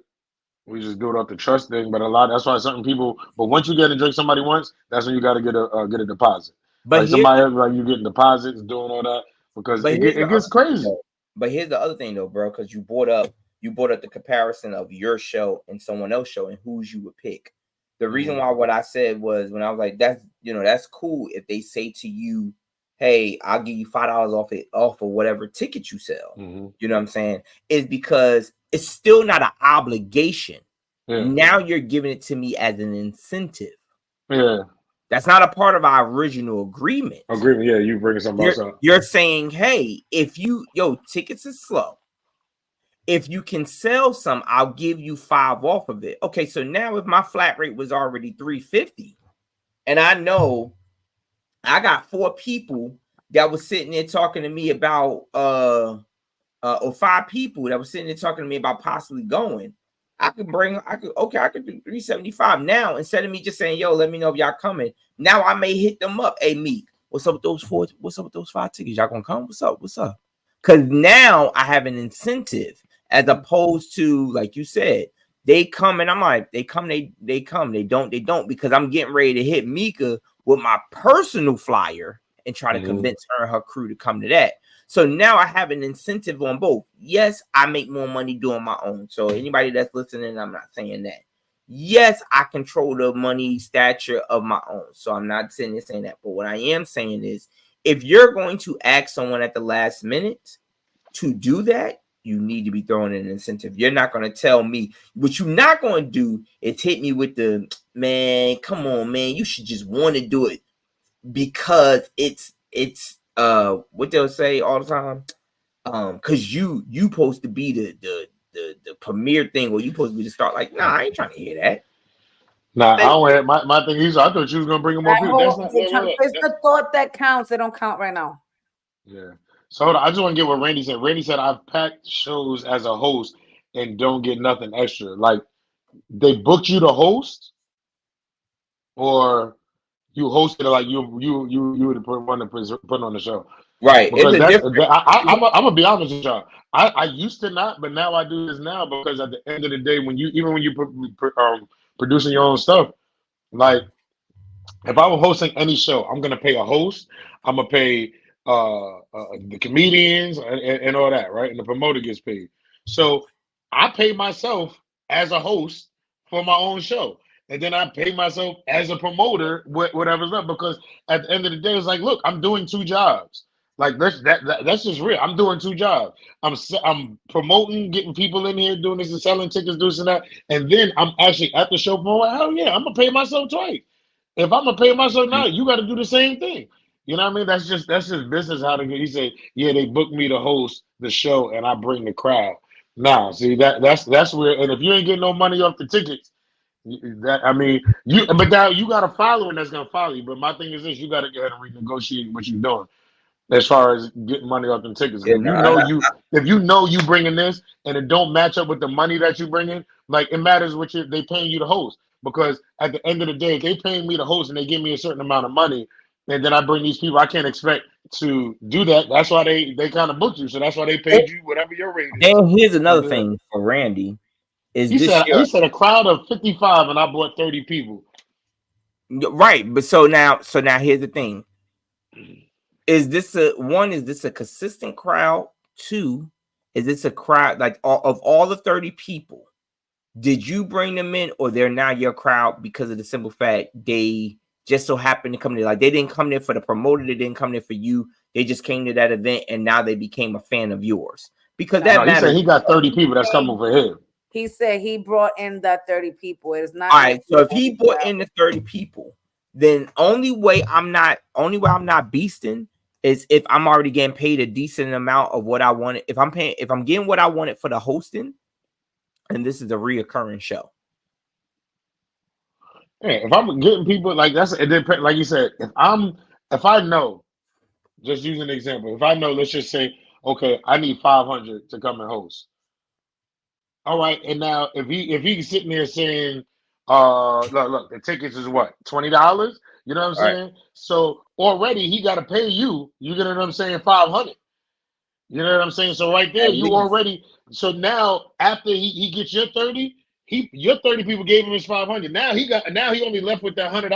We just do it off the trust thing, but a lot. That's why certain people. But once you get a drink somebody once, that's when you got to get a deposit. But Like here, somebody else, like you getting deposits, doing all that because but here's it the gets other thing, crazy. though. But here's the other thing though, bro, because you brought up the comparison of your show and someone else's show and whose you would pick. The reason why what I said was when I was like, that's cool if they say to you, hey, I'll give you $5 off of whatever ticket you sell. Mm-hmm. You know what I'm saying? Is because it's still not an obligation. Yeah. Now you're giving it to me as an incentive. Yeah. That's not a part of our original agreement. Agreement. Yeah, you bringing something else up. You're saying, hey, if tickets is slow. If you can sell some, I'll give you 5 off of it. Okay, so now if my flat rate was already $350, and I know I got 4 people that was sitting there talking to me about or 5 people that was sitting there talking to me about possibly going, I could do 375 now instead of me just saying, yo, let me know if y'all coming. Now I may hit them up. Hey, Meek, what's up with those 4? What's up with those 5 tickets? Y'all gonna come? What's up? What's up? Because now I have an incentive as opposed to, like you said, they come and I'm like, they come, they come, they don't, because I'm getting ready to hit Mika with my personal flyer and try to convince her and her crew to come to that. So now I have an incentive on both. Yes, I make more money doing my own. So anybody that's listening, I'm not saying that. Yes, I control the money stature of my own. So I'm not sitting there saying that. But what I am saying is, if you're going to ask someone at the last minute to do that, you need to be throwing an incentive. You're not going to tell me. What you're not going to do is hit me with the, man, come on, man, you should just want to do it because it's what they'll say all the time, because you supposed to be the premier thing, or you supposed to be the start. Like, nah, I ain't trying to hear that. Nah, I don't. My thing is, I thought you was gonna bring more people. That's not. It's the thought that counts. It don't count right now. Yeah. So hold on, I just want to get what Randy said. Randy said I've packed shows as a host and don't get nothing extra. Like they booked you to host, or you hosted it like you were the one to put on the show. Right. Because It's a difference. I'm gonna be honest with y'all. I used to not, but now I do this now because at the end of the day, when you producing your own stuff, like if I were hosting any show, I'm gonna pay a host. I'm gonna pay the comedians and all that, right? And the promoter gets paid. So I pay myself as a host for my own show. And then I pay myself as a promoter, whatever's up, because at the end of the day, it's like, look, I'm doing 2 jobs. Like that's just real. I'm doing 2 jobs. I'm promoting, getting people in here, doing this and selling tickets, doing that, and then I'm actually at the show. Hell yeah, I'm gonna pay myself twice. If I'm gonna pay myself now, you got to do the same thing. You know what I mean? That's just business. How to get? He said, yeah, they booked me to host the show, and I bring the crowd. Now, see that's where. And if you ain't getting no money off the tickets, that I mean, but now you got a following that's gonna follow you. But my thing is this: you got to go ahead and renegotiate what you're doing as far as getting money off them tickets. Yeah, If you know you bringing this and it don't match up with the money that you bring in, like it matters what they paying you to host. Because at the end of the day, if they paying me to host and they give me a certain amount of money, and then I bring these people, I can't expect to do that. That's why they kind of booked you. So that's why they paid you whatever your rate is. And here's another thing for Randy. He said a crowd of 55 and I brought 30 people. Right. But so now here's the thing. Is this a consistent crowd? 2, is this a crowd like of all the 30 people? Did you bring them in, or they're now your crowd because of the simple fact they just so happened to come there? Like they didn't come there for the promoter, they didn't come there for you. They just came to that event, and now they became a fan of yours because that matters. He said he got 30 people that's coming for him. He said he brought in that 30 people. It's not all right. So if he brought in the 30 people, then only way I'm not beasting is if I'm already getting paid a decent amount of what I wanted. If I'm getting what I wanted for the hosting, and this is a reoccurring show. Yeah, if I'm getting people like that's it depends. Like you said, if I know, just using an example, if I know, let's just say, okay, I need 500 to come and host. All right, and now if he's sitting there saying, look, the tickets is what, $20? You know what I'm saying? Right. So already he got to pay you. You get what I'm saying? 500. You know what I'm saying? So right there, you already. So now after he gets your 30, your 30 people gave him his 500. Now he only left with that $100.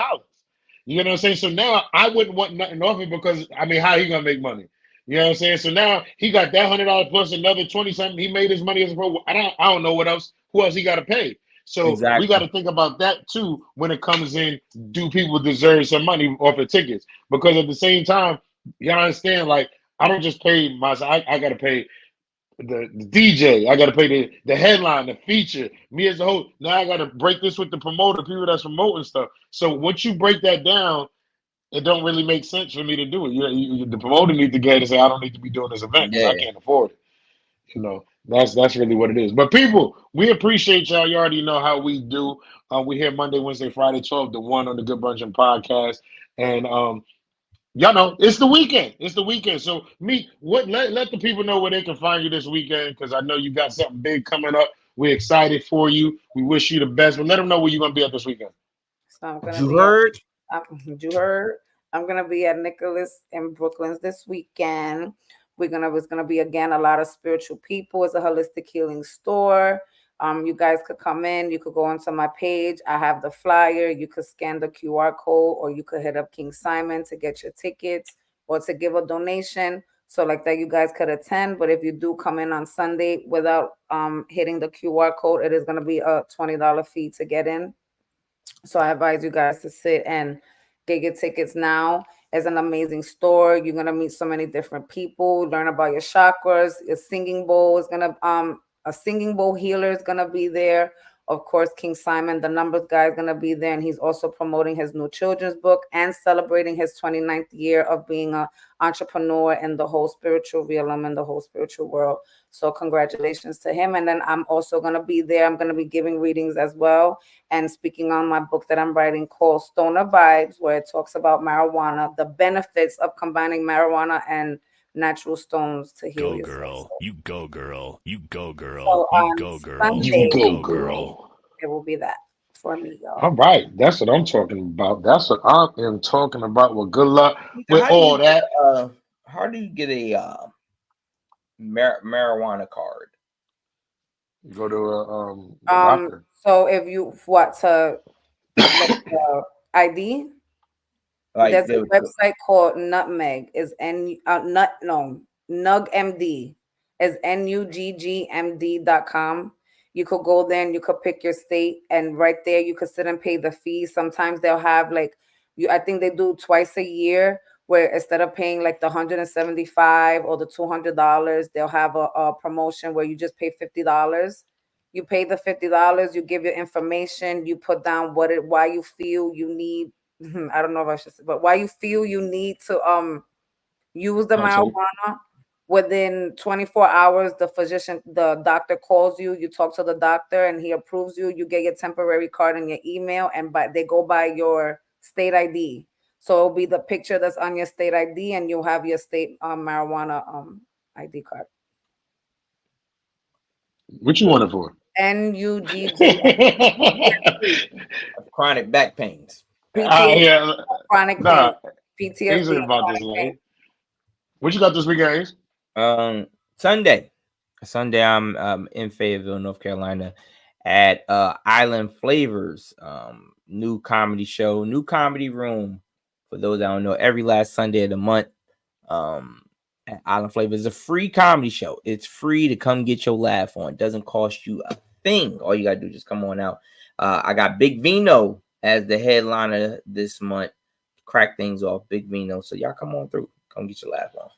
You know what I'm saying? So now I wouldn't want nothing off it because I mean, how he gonna make money? You know what I'm saying? So now he got that $100 plus another 20 something. He made his money as a pro. I don't know what else. Who else he got to pay? So we got to think about that too when it comes in. Do people deserve some money off of tickets? Because at the same time, you understand, like I don't just pay myself. I got to pay the DJ. I got to pay the headline, the feature. Me as a whole. Now I got to break this with the promoter, people that's promoting stuff. So once you break that down, it don't really make sense for me to do it. The promoter needs to get it and say, I don't need to be doing this event because I can't afford it. You know, that's really what it is. But people, we appreciate y'all. You already know how we do. We here Monday, Wednesday, Friday, 12 to 1 on the Good Brunchin Podcast. And y'all know it's the weekend. It's the weekend. So let the people know where they can find you this weekend, because I know you got something big coming up. We're excited for you. We wish you the best. But let them know where you're gonna be at this weekend. So you heard? I'm gonna be at Nicholas in Brooklyn this weekend. It's gonna be again a lot of spiritual people. It's a holistic healing store. You guys could come in. You could go onto my page. I have the flyer. You could scan the QR code, or you could hit up King Simon to get your tickets or to give a donation. So like that, you guys could attend. But if you do come in on Sunday without hitting the QR code, it is gonna be a $20 fee to get in. So I advise you guys to sit and get your tickets now. It's an amazing store. You're gonna meet so many different people, learn about your chakras. A singing bowl healer is gonna be there. Of course, King Simon, the numbers guy, is gonna be there, and he's also promoting his new children's book and celebrating his 29th year of being an entrepreneur in the whole spiritual realm and the whole spiritual world. So congratulations to him. And then I'm also gonna be there. I'm gonna be giving readings as well and speaking on my book that I'm writing called Stoner Vibes, where it talks about marijuana, the benefits of combining marijuana and natural stones to heal yourself. Girl. You go, girl. You go, girl. So you go, girl. Sunday, you go, girl. It will be that for me, y'all. All right. That's what I'm talking about. That's what I am talking about. Well, good luck with all that. How do you get a marijuana card? You go to the doctor. So if you ID, there's a website called Nutmeg. Is NugMD is NUGGMD.com. You could go there and you could pick your state, and right there you could sit and pay the fees. Sometimes they'll have I think they do twice a year, where instead of paying like the $175 or the $200, they'll have a promotion where you just pay $50. You pay the $50, you give your information, you put down why you feel you need. I don't know if I should say, but why you feel you need to use the marijuana. Within 24 hours, the doctor calls you. You talk to the doctor, and he approves you. You get your temporary card in your email, and they go by your state ID. So it'll be the picture that's on your state ID, and you'll have your state marijuana ID card. What you want it for? NUGG. Chronic back pains. Chronic pain. PTSD. About this, pain. What you got this weekend, Ace? Sunday I'm in Fayetteville, North Carolina, at Island Flavors, new comedy show, new comedy room. For those that don't know, every last Sunday of the month, at Island Flavors is a free comedy show. It's free to come get your laugh on. It doesn't cost you a thing. All you gotta do is just come on out. I got Big Vino as the headliner this month. Crack things off, Big Vino. So y'all come on through. Come get your laugh on.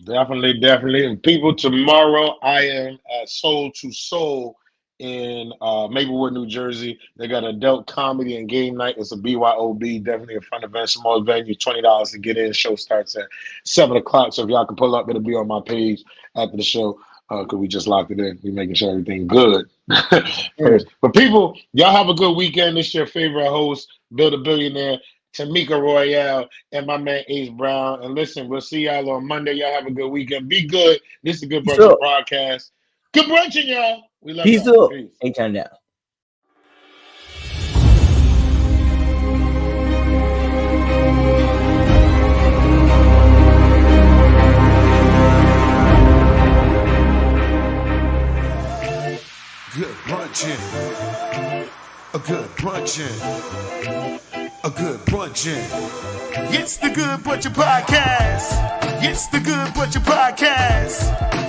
Definitely. And people, tomorrow I am at Soul to Soul in Maplewood, New Jersey. They got adult comedy and game night. It's a BYOB, definitely a fun event, small venue, $20 to get in. Show starts at 7 o'clock. So if y'all can pull up, it'll be on my page after the show, because we just locked it in. We're making sure everything good. But people, y'all have a good weekend. This is your favorite host, Bill the Billionaire, Tamika Royale, and my man Ace Brown. And listen, we'll see y'all on Monday. Y'all have a good weekend. Be good. This is the Good Brunchin Podcast. Good brunching, y'all. We love Peace y'all. up. Ain't turn down. Good Brunchin. brunchin'. A good brunchin'. It's the Good Brunchin Podcast. It's the Good Brunchin Podcast.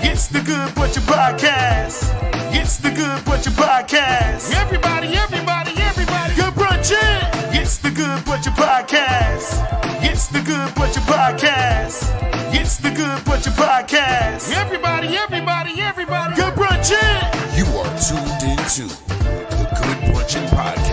It's the Good Brunchin Podcast. It's the Good Brunchin Podcast. Everybody, everybody, everybody. Good brunchin'. It's the Good Brunchin Podcast. It's the Good Brunchin Podcast. It's the Good Brunchin Podcast. Everybody, everybody, everybody. Good brunchin'. You are tuned into the Good Brunchin Podcast.